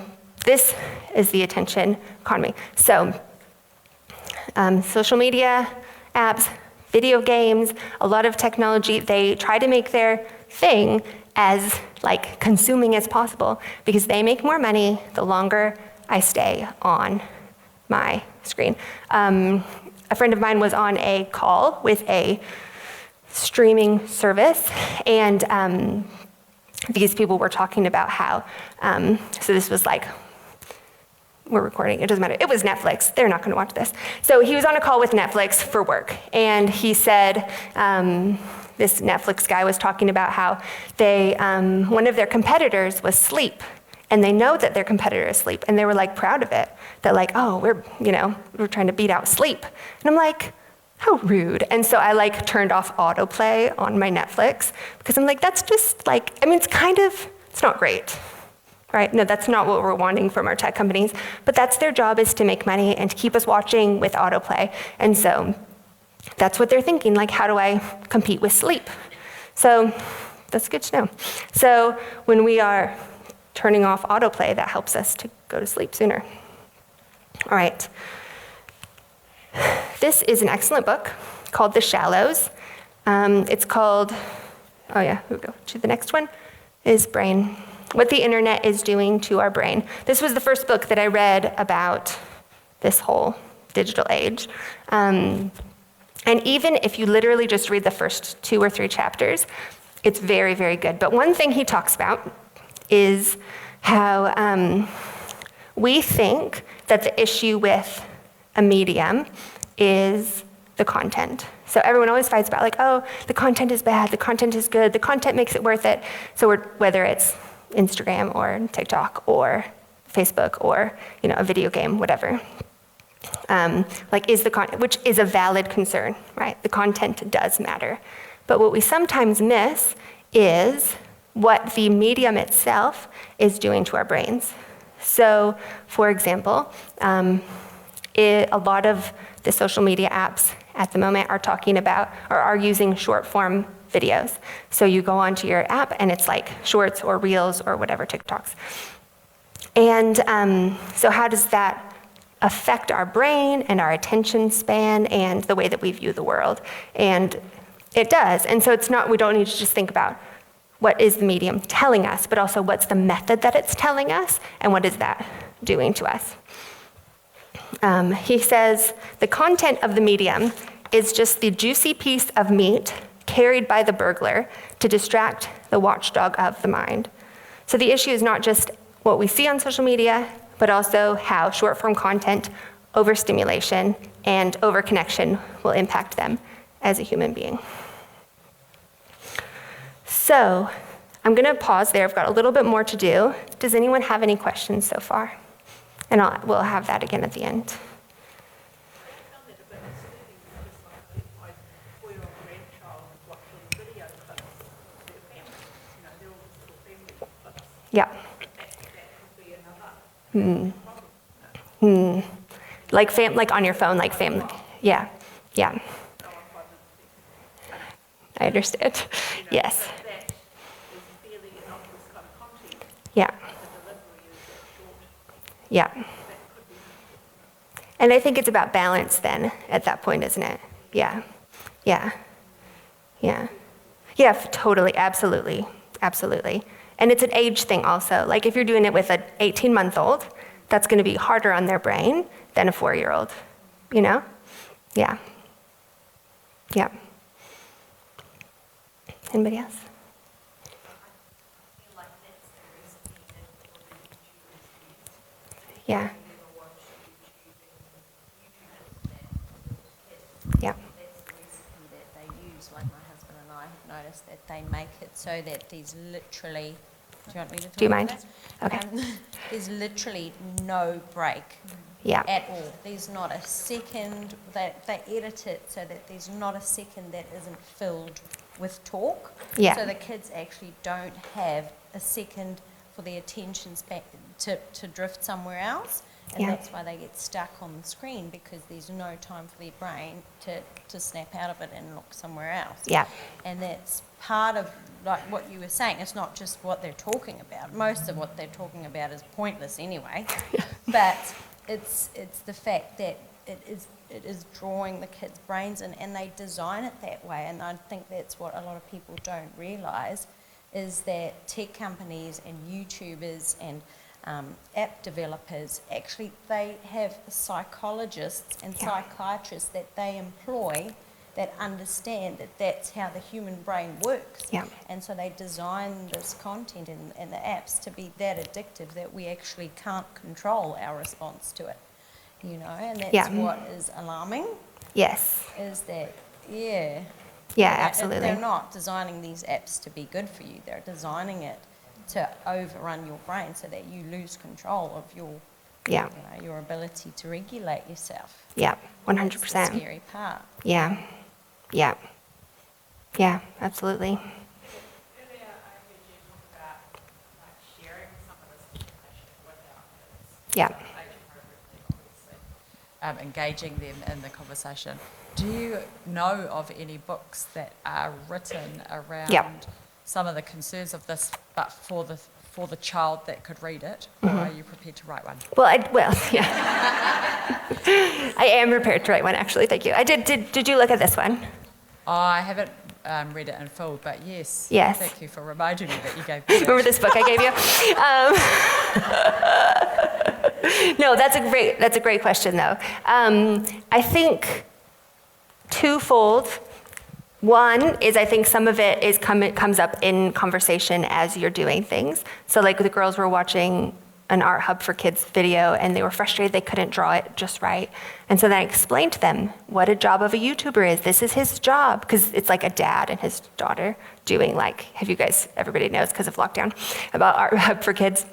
this is the attention economy. So social media apps, video games, a lot of technology, they try to make their thing as like consuming as possible because they make more money the longer I stay on my screen. A friend of mine was on a call with a streaming service, and these people were talking about how, so this was like, we're recording, it doesn't matter. It was Netflix, they're not gonna watch this. So he was on a call with Netflix for work, and he said, this Netflix guy was talking about how they, one of their competitors was sleep, and they know that their competitor is sleep, and they were like proud of it. They're like, oh, we're trying to beat out sleep. And I'm like, how rude. And so I like turned off autoplay on my Netflix because I'm like, that's just like, I mean, it's not great, right? No, that's not what we're wanting from our tech companies, but that's their job, is to make money and to keep us watching with autoplay. And so that's what they're thinking, like, how do I compete with sleep? So that's good to know. So when we are turning off autoplay, that helps us to go to sleep sooner. All right. This is an excellent book called The Shallows. It's called, oh yeah, here we go to the next one, is Brain. What the internet is doing to our brain. This was the first book that I read about this whole digital age. And even if you literally just read the first 2 or 3 chapters, it's very, very good. But one thing he talks about is how we think that the issue with a medium is the content. So everyone always fights about like, oh, the content is bad, the content is good, the content makes it worth it. So whether it's Instagram or TikTok or Facebook or a video game, whatever. Which is a valid concern, right? The content does matter. But what we sometimes miss is what the medium itself is doing to our brains. So, for example, a lot of the social media apps at the moment are talking about or are using short form videos. So you go onto your app and it's like shorts or reels or whatever, TikToks. And so how does that affect our brain and our attention span and the way that we view the world? And it does. And so we don't need to just think about what is the medium telling us, but also what's the method that it's telling us and what is that doing to us. He says, the content of the medium is just the juicy piece of meat carried by the burglar to distract the watchdog of the mind. So the issue is not just what we see on social media, but also how short-form content, overstimulation, and overconnection will impact them as a human being. So I'm going to pause there. I've got a little bit more to do. Does anyone have any questions so far? And we'll have that again at the end. Yeah. Like on your phone, like family. Yeah. Yeah. I understand. Yes. Yeah. Yeah. And I think it's about balance then at that point, isn't it? Yeah. Yeah. Yeah. Yeah, totally, absolutely. Absolutely. And it's an age thing also. Like if you're doing it with an 18-month-old, that's going to be harder on their brain than a 4-year-old, Yeah. Yeah. Anybody else? Yeah. Yeah. That's the recipe that they use, like my husband and I have noticed that they make it so that there's literally, do you want me to talk Do you mind? about that? Okay. There's literally no break at all. There's not a second, they edit it so that there's not a second that isn't filled with talk. Yeah. So the kids actually don't have a second for their attention span to drift somewhere else. And Yeah. that's why they get stuck on the screen, because there's no time for their brain to snap out of it and look somewhere else. Yeah. And that's part of, like what you were saying, it's not just what they're talking about. Most of what they're talking about is pointless anyway. But it's the fact that it is drawing the kids' brains in, and they design it that way. And I think that's what a lot of people don't realise, is that tech companies and YouTubers and app developers, actually they have psychologists and psychiatrists that they employ that understand that that's how the human brain works. Yeah. And so they design this content and the apps to be that addictive that we actually can't control our response to it. You know, and that's what is alarming. Yes. Is that, yeah. Yeah, absolutely. They're not designing these apps to be good for you. They're designing it to overrun your brain so that you lose control of your, you know, your ability to regulate yourself. Yeah, 100%. That's the scary part. Yeah. Yeah. Yeah, absolutely. Yeah. Engaging them in the conversation. Do you know of any books that are written around some of the concerns of this, but for the child that could read it, or are you prepared to write one? Well, yeah. I am prepared to write one, actually. Thank you. I did. Did you look at this one? I haven't read it in full, but yes. Yes. Thank you for reminding me that you gave me that. Remember this book I gave you? No, that's a great question, though. I think twofold. One is I think some of it comes up in conversation as you're doing things. So like the girls were watching an Art Hub for Kids video and they were frustrated they couldn't draw it just right. And so then I explained to them what a job of a YouTuber is. This is his job, because it's like a dad and his daughter doing everybody knows because of lockdown, about Art Hub for Kids.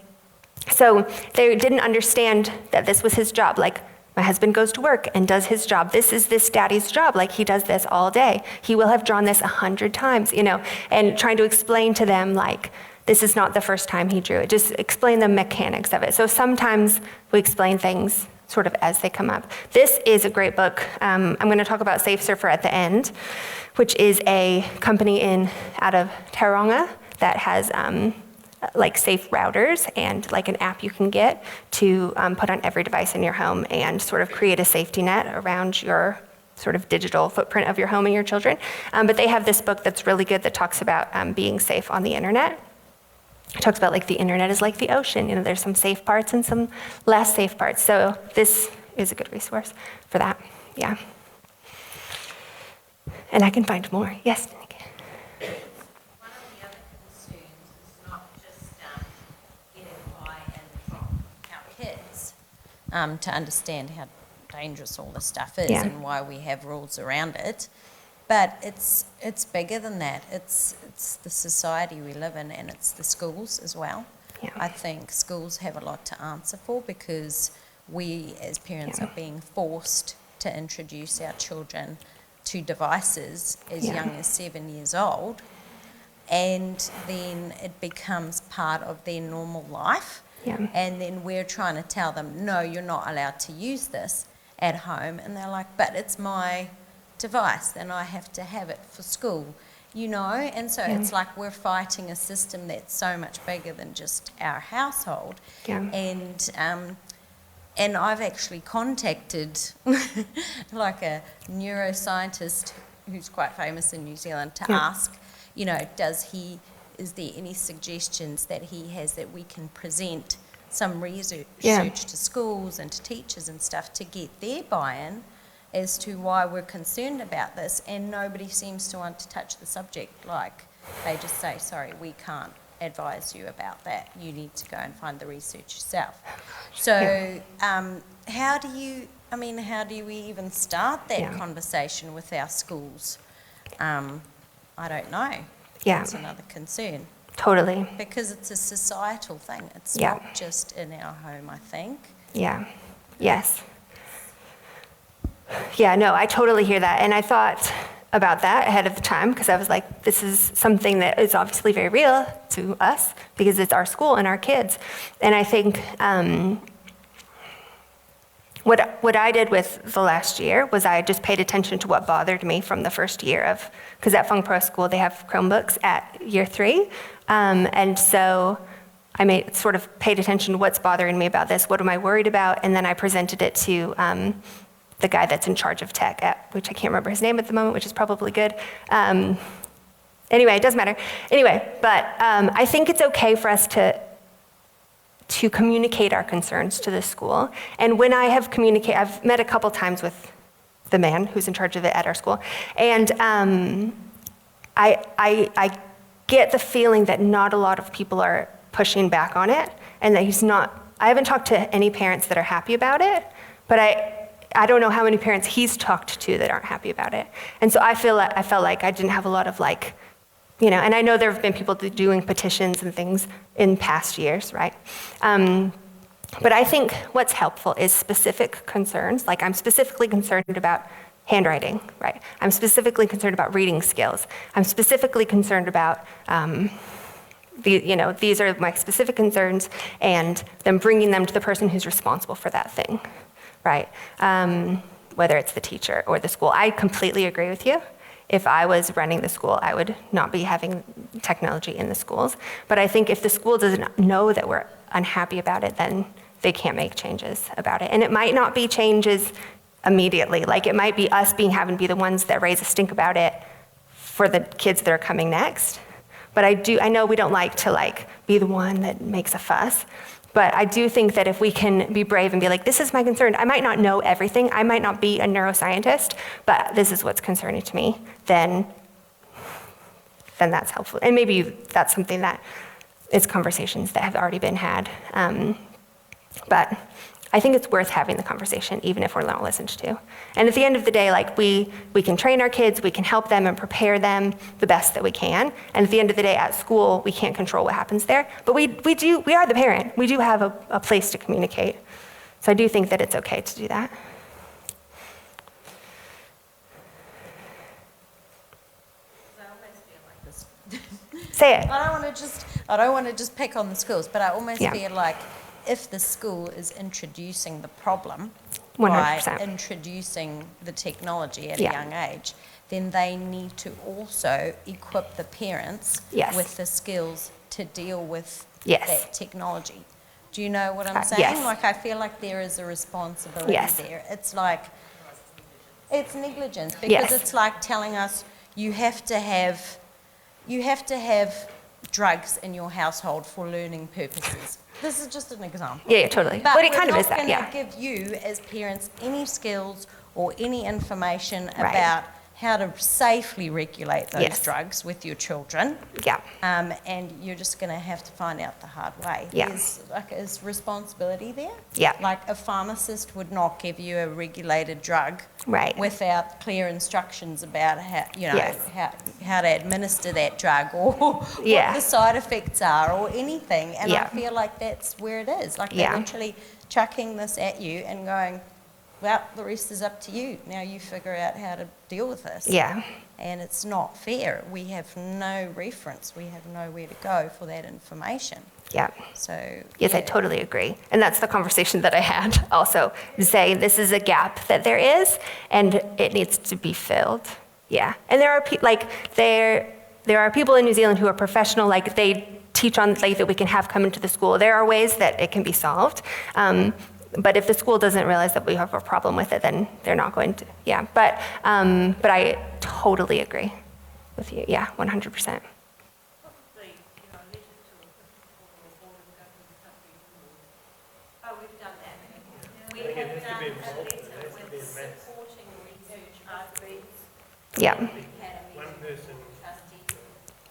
So they didn't understand that this was his job. Like, my husband goes to work and does his job. This is this daddy's job. Like, he does this all day. He will have drawn this 100 times, you know, and trying to explain to them, like, this is not the first time he drew it. Just explain the mechanics of it. So sometimes we explain things sort of as they come up. This is a great book. I'm going to talk about Safe Surfer at the end, which is a company out of Tauranga that has like safe routers and like an app you can get to put on every device in your home and sort of create a safety net around your sort of digital footprint of your home and your children. But they have this book that's really good that talks about being safe on the internet. It talks about like the internet is like the ocean. You know, there's some safe parts and some less safe parts. So this is a good resource for that. Yeah. And I can find more. Yes. To understand how dangerous all this stuff is and why we have rules around it. But it's bigger than that. It's the society we live in, and it's the schools as well. Yeah. I think schools have a lot to answer for, because we as parents are being forced to introduce our children to devices as young as 7 years old, and then it becomes part of their normal life. Yeah. And then we're trying to tell them, no, you're not allowed to use this at home. And they're like, but it's my device, and I have to have it for school, you know? And so it's like we're fighting a system that's so much bigger than just our household. Yeah. And I've actually contacted like a neuroscientist who's quite famous in New Zealand to ask, you know, is there any suggestions that he has that we can present some research to schools and to teachers and stuff to get their buy-in as to why we're concerned about this? And nobody seems to want to touch the subject. Like, they just say, sorry, we can't advise you about that. You need to go and find the research yourself. So how do we even start that conversation with our schools? I don't know. Yeah. That's another concern. Totally. Because it's a societal thing. It's not just in our home, I think. Yeah. Yes. Yeah, no, I totally hear that. And I thought about that ahead of the time, because I was like, this is something that is obviously very real to us because it's our school and our kids. And I think what I did with the last year was I just paid attention to what bothered me from the first year because at Fung Pro School they have Chromebooks at year 3. And so I sort of paid attention to what's bothering me about this, what am I worried about, and then I presented it to the guy that's in charge of tech at, which I can't remember his name at the moment, which is probably good. Anyway, it doesn't matter. Anyway, but I think it's okay for us to communicate our concerns to the school. And when I have communicated, I've met a couple times with the man who's in charge of it at our school, and I get the feeling that not a lot of people are pushing back on it, and that he's not. I haven't talked to any parents that are happy about it, but I don't know how many parents he's talked to that aren't happy about it. And so I felt like I didn't have a lot of and I know there have been people doing petitions and things in past years, right? But I think what's helpful is specific concerns. Like I'm specifically concerned about handwriting, right? I'm specifically concerned about reading skills. I'm specifically concerned about, these are my specific concerns, and then bringing them to the person who's responsible for that thing, right? Whether it's the teacher or the school. I completely agree with you. If I was running the school, I would not be having technology in the schools. But I think if the school doesn't know that we're unhappy about it, then they can't make changes about it. And it might not be changes immediately. Like it might be us having to be the ones that raise a stink about it for the kids that are coming next. But I know we don't like to be the one that makes a fuss. But I do think that if we can be brave and be like, this is my concern. I might not know everything. I might not be a neuroscientist, but this is what's concerning to me. Then that's helpful. And maybe that's something that is conversations that have already been had. But I think it's worth having the conversation, even if we're not listened to. And at the end of the day, we can train our kids, we can help them and prepare them the best that we can. And at the end of the day, at school, we can't control what happens there. But we are the parent. We do have a place to communicate. So I do think that it's okay to do that. Say it. I don't want to just pick on the schools, but I almost feel like if the school is introducing the problem 100%. by introducing the technology at a young age, then they need to also equip the parents with the skills to deal with that technology. Do you know what I'm saying? Yes. I feel like there is a responsibility there. It's it's negligence, because it's like telling us you have to have drugs in your household for learning purposes. This is just an example. Yeah, totally. But it kind of is that, we're not going to give you, as parents, any skills or any information about how to safely regulate those drugs with your children. Yeah. And you're just going to have to find out the hard way. Yeah. Is responsibility there? Yeah. Like a pharmacist would not give you a regulated drug without clear instructions about how to administer that drug or what the side effects are or anything. And I feel like that's where it is. Like they're literally chucking this at you and going, well, the rest is up to you. Now you figure out how to deal with this. Yeah. And it's not fair. We have no reference. We have nowhere to go for that information. Yeah. So yes, I totally agree. And that's the conversation that I had also, say this is a gap that there is and it needs to be filled. Yeah. And there are there are people in New Zealand who are professional, they teach on that we can have come into the school. There are ways that it can be solved. But if the school doesn't realize that we have a problem with it, then they're not going to. Yeah. But I totally agree with you. Yeah, 100%. Yeah.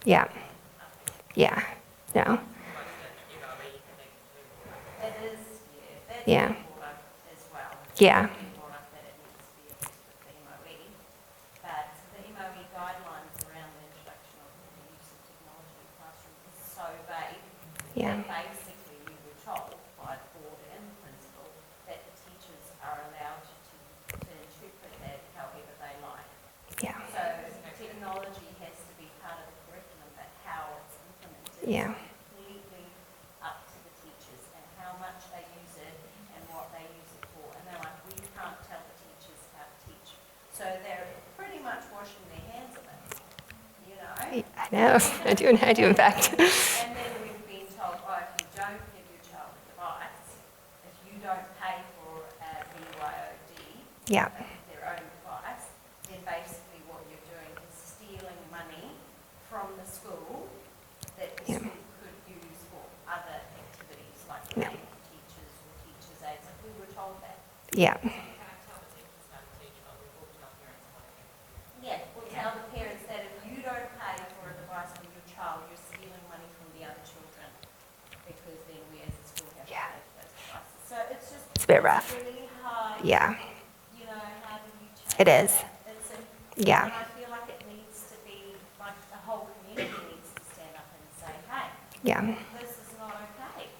Yeah. Yeah. No. Yeah. Yeah. But the MOE guidelines around the introduction of the use of technology in the classroom is so vague that basically we were told by the board and the principal that the teachers are allowed to interpret that however they like. Yeah. So technology has to be part of the curriculum, but how it's implemented Yeah. is completely up to the teachers and how much they use it and what they use it for. And they're like, we can't tell the teachers how to teach. So they're pretty much washing their hands of it, you know? I know. I do in fact. And then we've been told, if you don't give your child a device, if you don't pay for a BYOD, Yeah. their own device, then basically what you're doing is stealing money from the school that the Yeah. school could use for other activities like Yeah. paying for teachers or teachers' aides. Like we were told that. Yeah. Yeah, we'll tell the parents that if you don't pay for a device for your child, you're stealing money from the other children because then we as a school have Yeah. to pay for those devices. So it's just It's a bit rough. really hard. Yeah. You know, how do you change It is. that? Yeah. And I feel like it needs to be, like the whole community needs to stand up and say, hey, Yeah. this is not okay.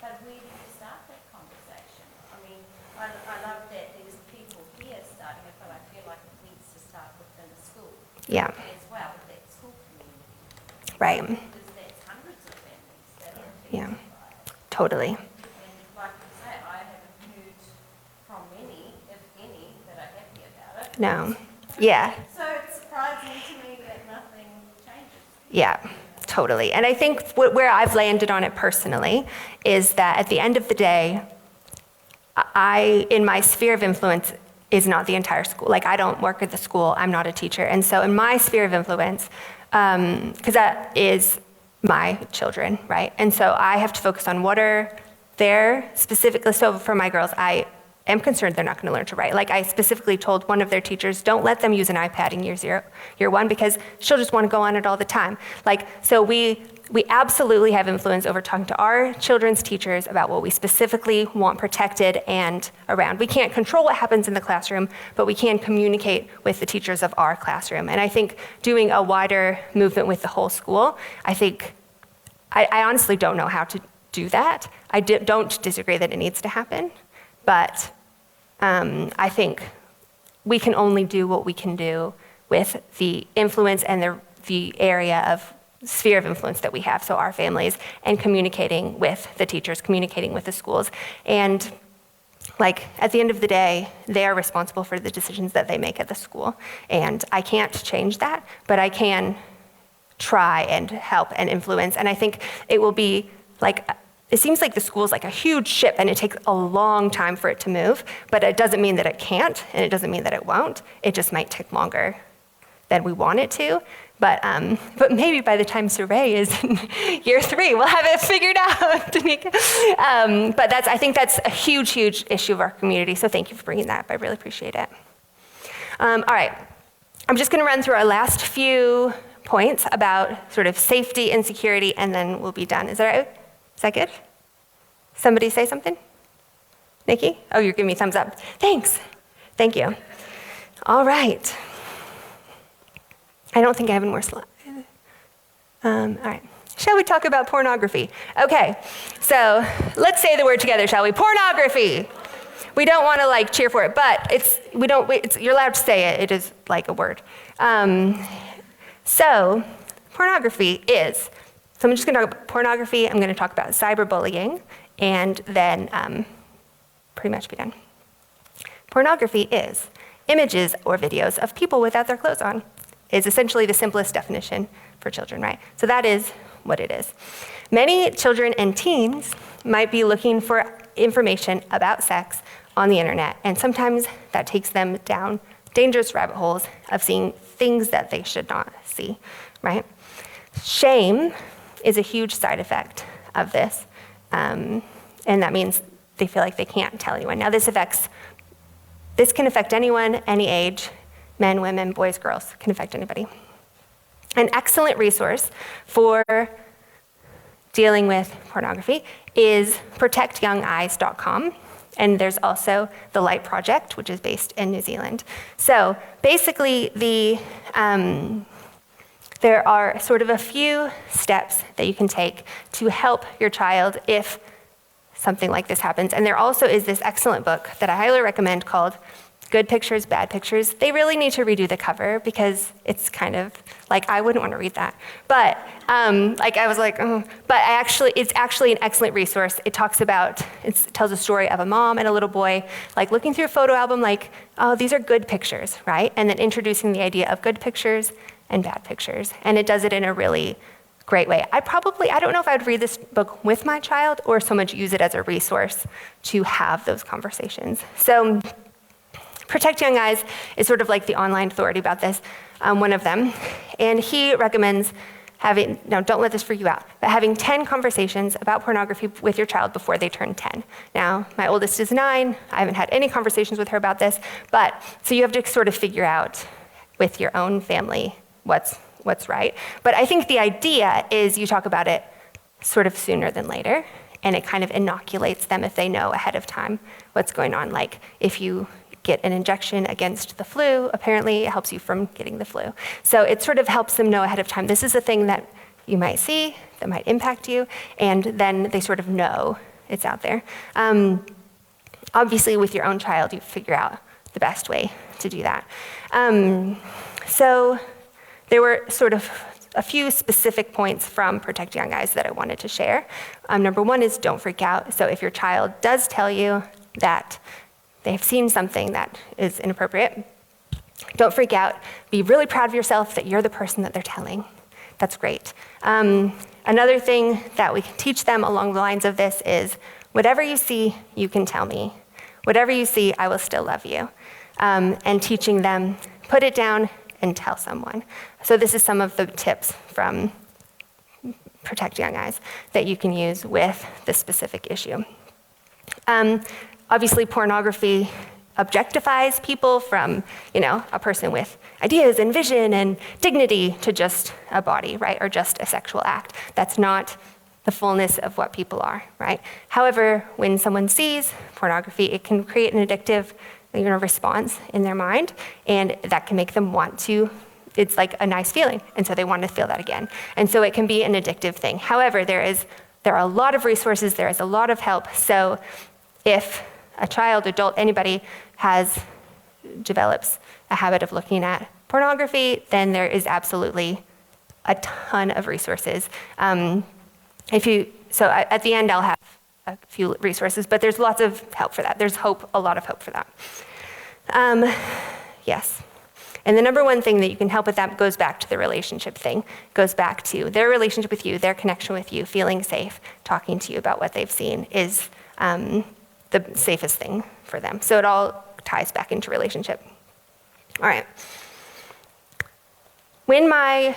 But where do you start that conversation? I mean, I love that there's people here starting it, but I feel like it needs to start within the school Yeah. as well, with that school community. Right. Because that's hundreds of families that are affected Yeah. by it. Totally. And like you say, I haven't heard from many, if any, that are happy about it. No. Yeah. So it's surprising to me that nothing changes. Yeah, totally. And I think where I've landed on it personally is that at the end of the day, in my sphere of influence is not the entire school. Like, I don't work at the school, I'm not a teacher. And so in my sphere of influence, because that is my children, right? And so I have to focus on what are their specifically, so for my girls, I am concerned they're not going to learn to write. Like, I specifically told one of their teachers, don't let them use an iPad in year one, because she'll just want to go on it all the time. Like, so we absolutely have influence over talking to our children's teachers about what we specifically want protected and around. We can't control what happens in the classroom, but we can communicate with the teachers of our classroom. And I think doing a wider movement with the whole school, I honestly don't know how to do that. I don't disagree that it needs to happen, but I think we can only do what we can do with the influence and the area of sphere of influence that we have, so our families, and communicating with the teachers, communicating with the schools. And like, at the end of the day, they are responsible for the decisions that they make at the school. And I can't change that, but I can try and help and influence. And I think it will be like, it seems like the school's like a huge ship and it takes a long time for it to move, but it doesn't mean that it can't, and it doesn't mean that it won't. It just might take longer than we want it to. But maybe by the time Survey is in year 3, we'll have it figured out, Danica. But I think that's a huge, huge issue of our community. So thank you for bringing that up. I really appreciate it. All right, I'm just going to run through our last few points about sort of safety and security, and then we'll be done. Is that right? Is that good? Somebody say something? Nikki? Oh, you're giving me thumbs up. Thanks. Thank you. All right. I don't think I have any more slides. All right. Shall we talk about pornography? Okay. So let's say the word together, shall we? Pornography. We don't want to like cheer for it, but you're allowed to say it. It is like a word. So pornography is. So I'm just going to talk about pornography. I'm going to talk about cyberbullying, and then pretty much be done. Pornography is images or videos of people without their clothes on. Is essentially the simplest definition for children, right? So that is what it is. Many children and teens might be looking for information about sex on the internet, and sometimes that takes them down dangerous rabbit holes of seeing things that they should not see, right? Shame is a huge side effect of this, and that means they feel like they can't tell anyone. Now this can affect anyone, any age, men, women, boys, girls, can affect anybody. An excellent resource for dealing with pornography is protectyoungeyes.com, and there's also the Light Project, which is based in New Zealand. So basically, there are sort of a few steps that you can take to help your child if something like this happens. And there also is this excellent book that I highly recommend called Good Pictures, Bad Pictures. They really need to redo the cover because it's kind of like, I wouldn't want to read that. But I was like, it's actually an excellent resource. It tells a story of a mom and a little boy, like looking through a photo album, like, oh, these are good pictures, right? And then introducing the idea of good pictures and bad pictures. And it does it in a really great way. I don't know if I would read this book with my child or so much use it as a resource to have those conversations. So Protect Young Eyes is sort of like the online authority about this, one of them. And he recommends having, now don't let this freak you out, but having 10 conversations about pornography with your child before they turn 10. Now, my oldest is 9. I haven't had any conversations with her about this, but so you have to sort of figure out with your own family what's right. But I think the idea is you talk about it sort of sooner than later, and it kind of inoculates them if they know ahead of time what's going on. Like if you get an injection against the flu, apparently it helps you from getting the flu. So it sort of helps them know ahead of time, this is a thing that you might see, that might impact you, and then they sort of know it's out there. Obviously with your own child, you figure out the best way to do that. So there were sort of a few specific points from Protect Young Eyes that I wanted to share. Number one is don't freak out. So if your child does tell you that they've seen something that is inappropriate, don't freak out. Be really proud of yourself that you're the person that they're telling. That's great. Another thing that we can teach them along the lines of this is, whatever you see, you can tell me. Whatever you see, I will still love you. And teaching them, put it down and tell someone. So this is some of the tips from Protect Young Eyes that you can use with this specific issue. Obviously, pornography objectifies people from, a person with ideas and vision and dignity to just a body, right? Or just a sexual act. That's not the fullness of what people are, right? However, when someone sees pornography, it can create an addictive response in their mind, and that can make them want to, it's like a nice feeling, and so they want to feel that again. And so it can be an addictive thing. However, there are a lot of resources, there is a lot of help. So if a child, adult, anybody develops a habit of looking at pornography, then there is absolutely a ton of resources. So at the end I'll have a few resources, but there's lots of help for that. There's a lot of hope for that. Yes. And the number one thing that you can help with that goes back to the relationship thing, goes back to their relationship with you, their connection with you, feeling safe, talking to you about what they've seen is the safest thing for them. So it all ties back into relationship. All right. When my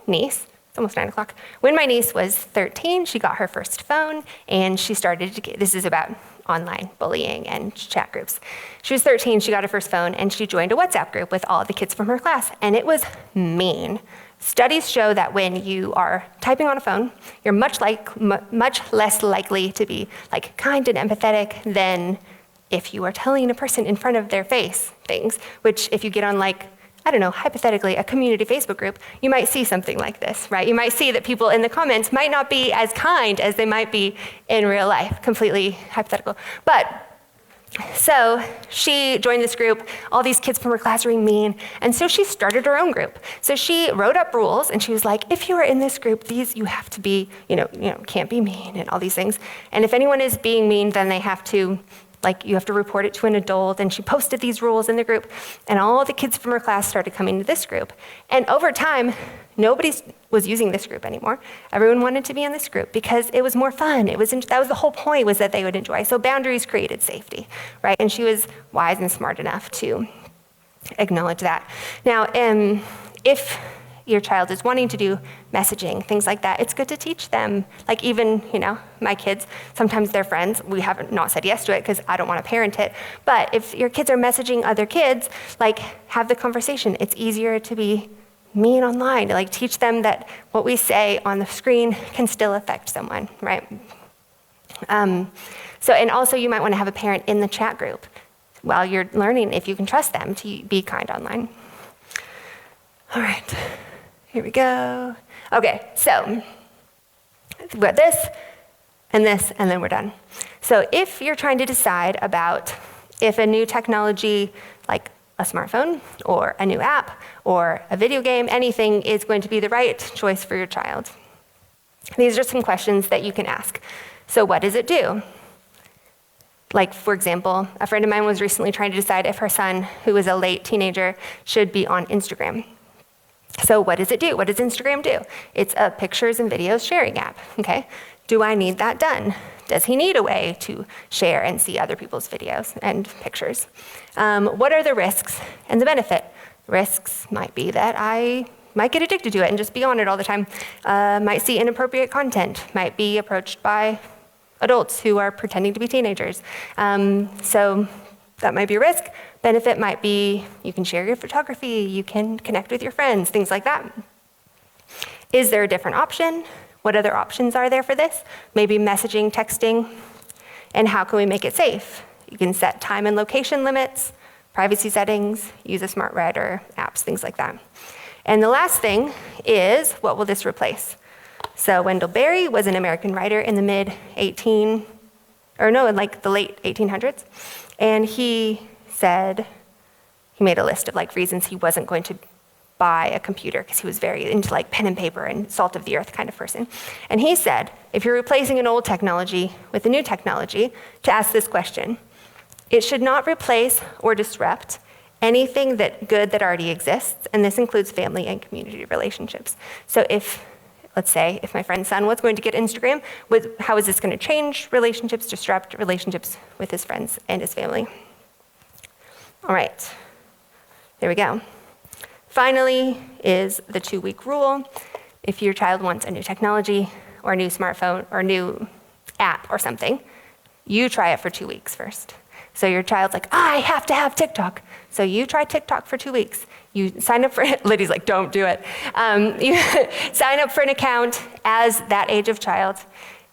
niece, it's almost 9 o'clock, when my niece was 13, she got her first phone, and she started to this is about online bullying and chat groups. She was 13, she got her first phone, and she joined a WhatsApp group with all the kids from her class, and it was mean. Studies show that when you are typing on a phone, you're much less likely to be kind and empathetic than if you are telling a person in front of their face things, which if you get on hypothetically, a community Facebook group, you might see something like this, right? You might see that people in the comments might not be as kind as they might be in real life, completely hypothetical. So she joined this group, all these kids from her class were mean, and so she started her own group. So she wrote up rules, and she was like, if you are in this group, you have to be, can't be mean, and all these things. And if anyone is being mean, then they have to, you have to report it to an adult. And she posted these rules in the group, and all the kids from her class started coming to this group. And over time, nobody was using this group anymore. Everyone wanted to be in this group because it was more fun. That was the whole point, was that they would enjoy. So boundaries created safety, right? And she was wise and smart enough to acknowledge that. Now, if your child is wanting to do messaging, things like that, it's good to teach them. Even, my kids, sometimes their friends, we have not said yes to it because I don't want to parent it, but if your kids are messaging other kids, have the conversation. It's easier to be mean online, to teach them that what we say on the screen can still affect someone, right? And also you might want to have a parent in the chat group while you're learning if you can trust them to be kind online. All right. Here we go. Okay, so we've got this, and then we're done. So if you're trying to decide about if a new technology, like a smartphone or a new app or a video game, anything is going to be the right choice for your child, these are some questions that you can ask. So what does it do? For example, a friend of mine was recently trying to decide if her son, who was a late teenager, should be on Instagram. So what does it do? What does Instagram do? It's a pictures and videos sharing app, okay? Do I need that done? Does he need a way to share and see other people's videos and pictures? What are the risks and the benefit? Risks might be that I might get addicted to it and just be on it all the time. Might see inappropriate content, might be approached by adults who are pretending to be teenagers. So that might be a risk. Benefit might be you can share your photography, you can connect with your friends, things like that. Is there a different option? What other options are there for this? Maybe messaging, texting, and how can we make it safe? You can set time and location limits, privacy settings, use a smart red or apps, things like that. And the last thing is, what will this replace? So Wendell Berry was an American writer in the late 1800s. And he said, he made a list of reasons he wasn't going to buy a computer because he was very into pen and paper and salt of the earth kind of person. And he said, if you're replacing an old technology with a new technology, to ask this question, it should not replace or disrupt anything good that already exists, and this includes family and community relationships. So let's say, if my friend's son was going to get Instagram, how is this going to change relationships, disrupt relationships with his friends and his family? All right, there we go. Finally is the 2-week rule. If your child wants a new technology or a new smartphone or a new app or something, you try it for 2 weeks first. So your child's like, I have to have TikTok. So you try TikTok for 2 weeks. You sign up for it. Liddy's like, don't do it. You sign up for an account as that age of child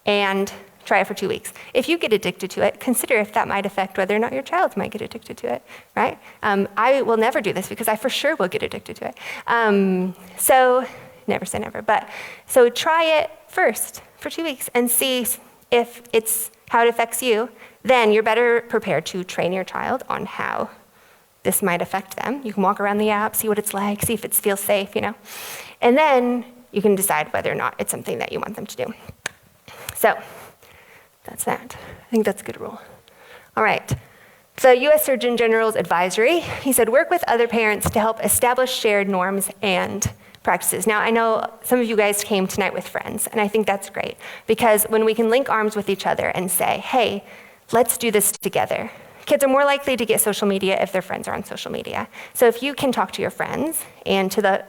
and try it for 2 weeks. If you get addicted to it, consider if that might affect whether or not your child might get addicted to it, right? I will never do this because I for sure will get addicted to it. So never say never, so try it first for 2 weeks and see if how it affects you. Then you're better prepared to train your child on how this might affect them. You can walk around the app, see what it's like, see if it feels safe, And then you can decide whether or not it's something that you want them to do. So that's that. I think that's a good rule. All right. So U.S. Surgeon General's advisory, he said, work with other parents to help establish shared norms and practices. Now, I know some of you guys came tonight with friends, and I think that's great, because when we can link arms with each other and say, hey, let's do this together. Kids are more likely to get social media if their friends are on social media. So if you can talk to your friends and to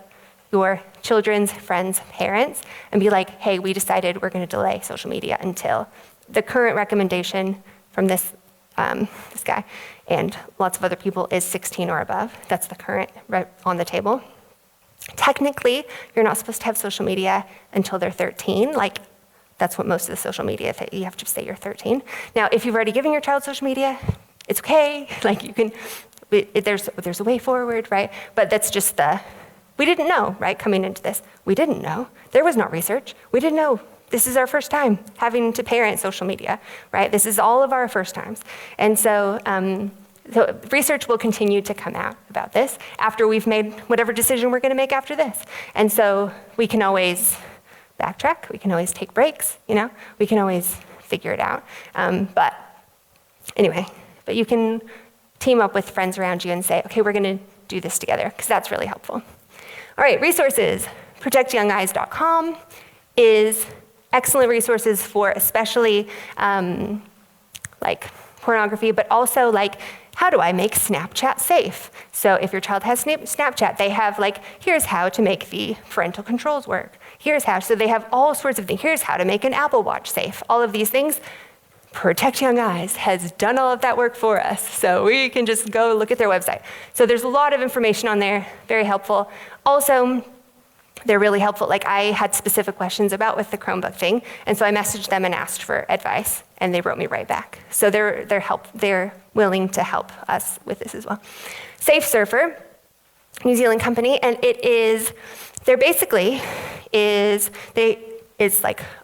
your children's friends' parents and be like, hey, we decided we're going to delay social media until the current recommendation from this guy and lots of other people is 16 or above. That's the current right on the table. Technically, you're not supposed to have social media until they're 13. That's what most of the social media, you have to say you're 13. Now, if you've already given your child social media, it's okay. You can, there's a way forward, right? But that's just we didn't know, right, coming into this. We didn't know. There was no research. We didn't know. This is our first time having to parent social media, right? This is all of our first times. And so research will continue to come out about this after we've made whatever decision we're going to make after this. And so we can always backtrack. We can always take breaks, We can always figure it out. But you can team up with friends around you and say, okay, we're going to do this together, because that's really helpful. All right, resources. ProtectYoungEyes.com is excellent resources for especially pornography, but also how do I make Snapchat safe? So if your child has Snapchat, they have here's how to make the parental controls work. Here's how, so they have all sorts of things. Here's how to make an Apple Watch safe. All of these things. Protect Young Eyes has done all of that work for us, so we can just go look at their website. So there's a lot of information on there, very helpful. Also, they're really helpful. I had specific questions about with the Chromebook thing, and so I messaged them and asked for advice, and they wrote me right back. So they're willing to help us with this as well. Safe Surfer, New Zealand company, and it's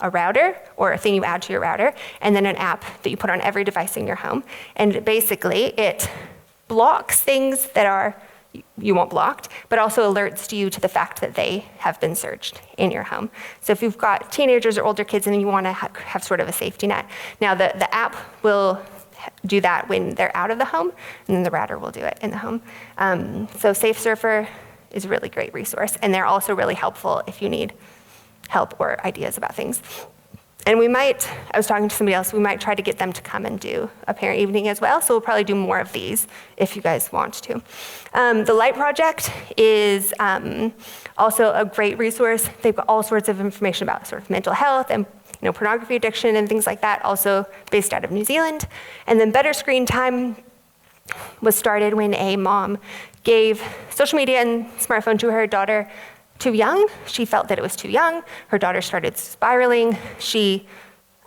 a router or a thing you add to your router, and then an app that you put on every device in your home. And basically, it blocks things that you want blocked, but also alerts you to the fact that they have been searched in your home. So if you've got teenagers or older kids and you want to have sort of a safety net, now the app will do that when they're out of the home, and then the router will do it in the home. So Safe Surfer is a really great resource, and they're also really helpful if you need help or ideas about things. And I was talking to somebody else, we might try to get them to come and do a parent evening as well. So we'll probably do more of these if you guys want to. The Light Project is also a great resource. They've got all sorts of information about sort of mental health and pornography addiction and things like that, also based out of New Zealand. And then Better Screen Time was started when a mom gave social media and smartphone to her daughter too young. She felt that it was too young. Her daughter started spiraling. She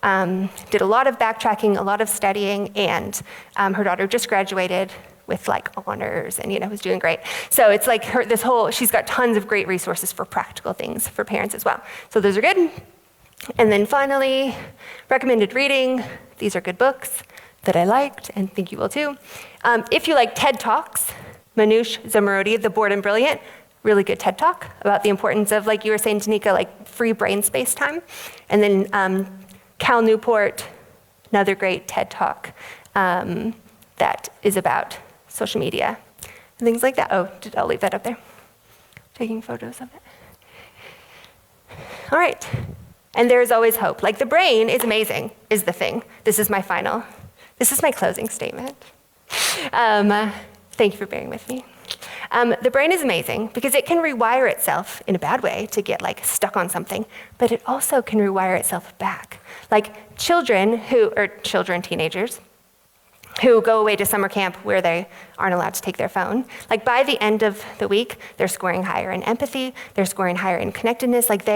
did a lot of backtracking, a lot of studying, and her daughter just graduated with like honors and was doing great. So it's like she's got tons of great resources for practical things for parents as well. So those are good. And then finally, recommended reading. These are good books that I liked and think you will too. If you like TED Talks, Manoush Zomorodi, The Bored and Brilliant, really good TED Talk about the importance of, like you were saying, Tanika, like free brain space time. And then Cal Newport, another great TED Talk that is about social media and things like that. Oh, I'll leave that up there. Taking photos of it. All right. And there is always hope. Like the brain is amazing, is the thing. This is my closing statement. Thank you for bearing with me. The brain is amazing because it can rewire itself in a bad way to get like stuck on something, but it also can rewire itself back. Like teenagers who go away to summer camp where they aren't allowed to take their phone. Like by the end of the week, they're scoring higher in empathy, they're scoring higher in connectedness. Like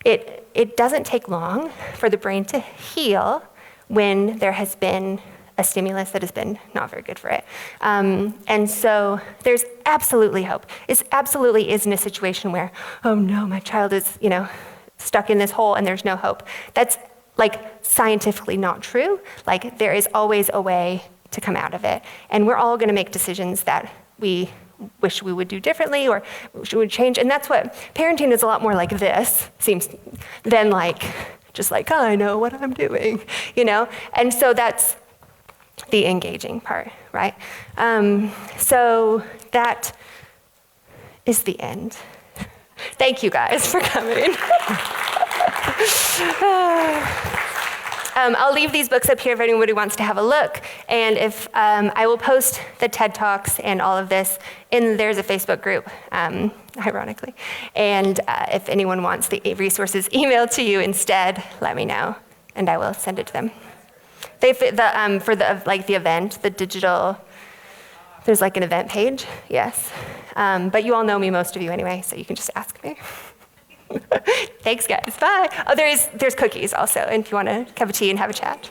it doesn't take long for the brain to heal when there has been a stimulus that has been not very good for it. And so there's absolutely hope. It absolutely isn't a situation where, oh no, my child is, stuck in this hole and there's no hope. That's like scientifically not true. Like there is always a way to come out of it. And we're all gonna make decisions that we wish we would do differently or would change. And that's what parenting is a lot more like this, seems, than like, just like, oh, I know what I'm doing, And so that's the engaging part, right? So that is the end. Thank you guys for coming. I'll leave these books up here if anybody wants to have a look. And if I will post the TED Talks and all of this, there's a Facebook group, ironically. And if anyone wants the resources emailed to you instead, let me know, and I will send it to them. They fit for the event, the digital. There's like an event page, yes. But you all know me, most of you anyway, so you can just ask me. Thanks, guys. Bye. Oh, there's cookies also, and if you want to have a tea and have a chat.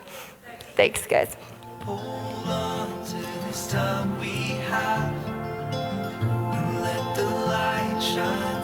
Thanks, guys. Hold on to this time we have, and let the light shine.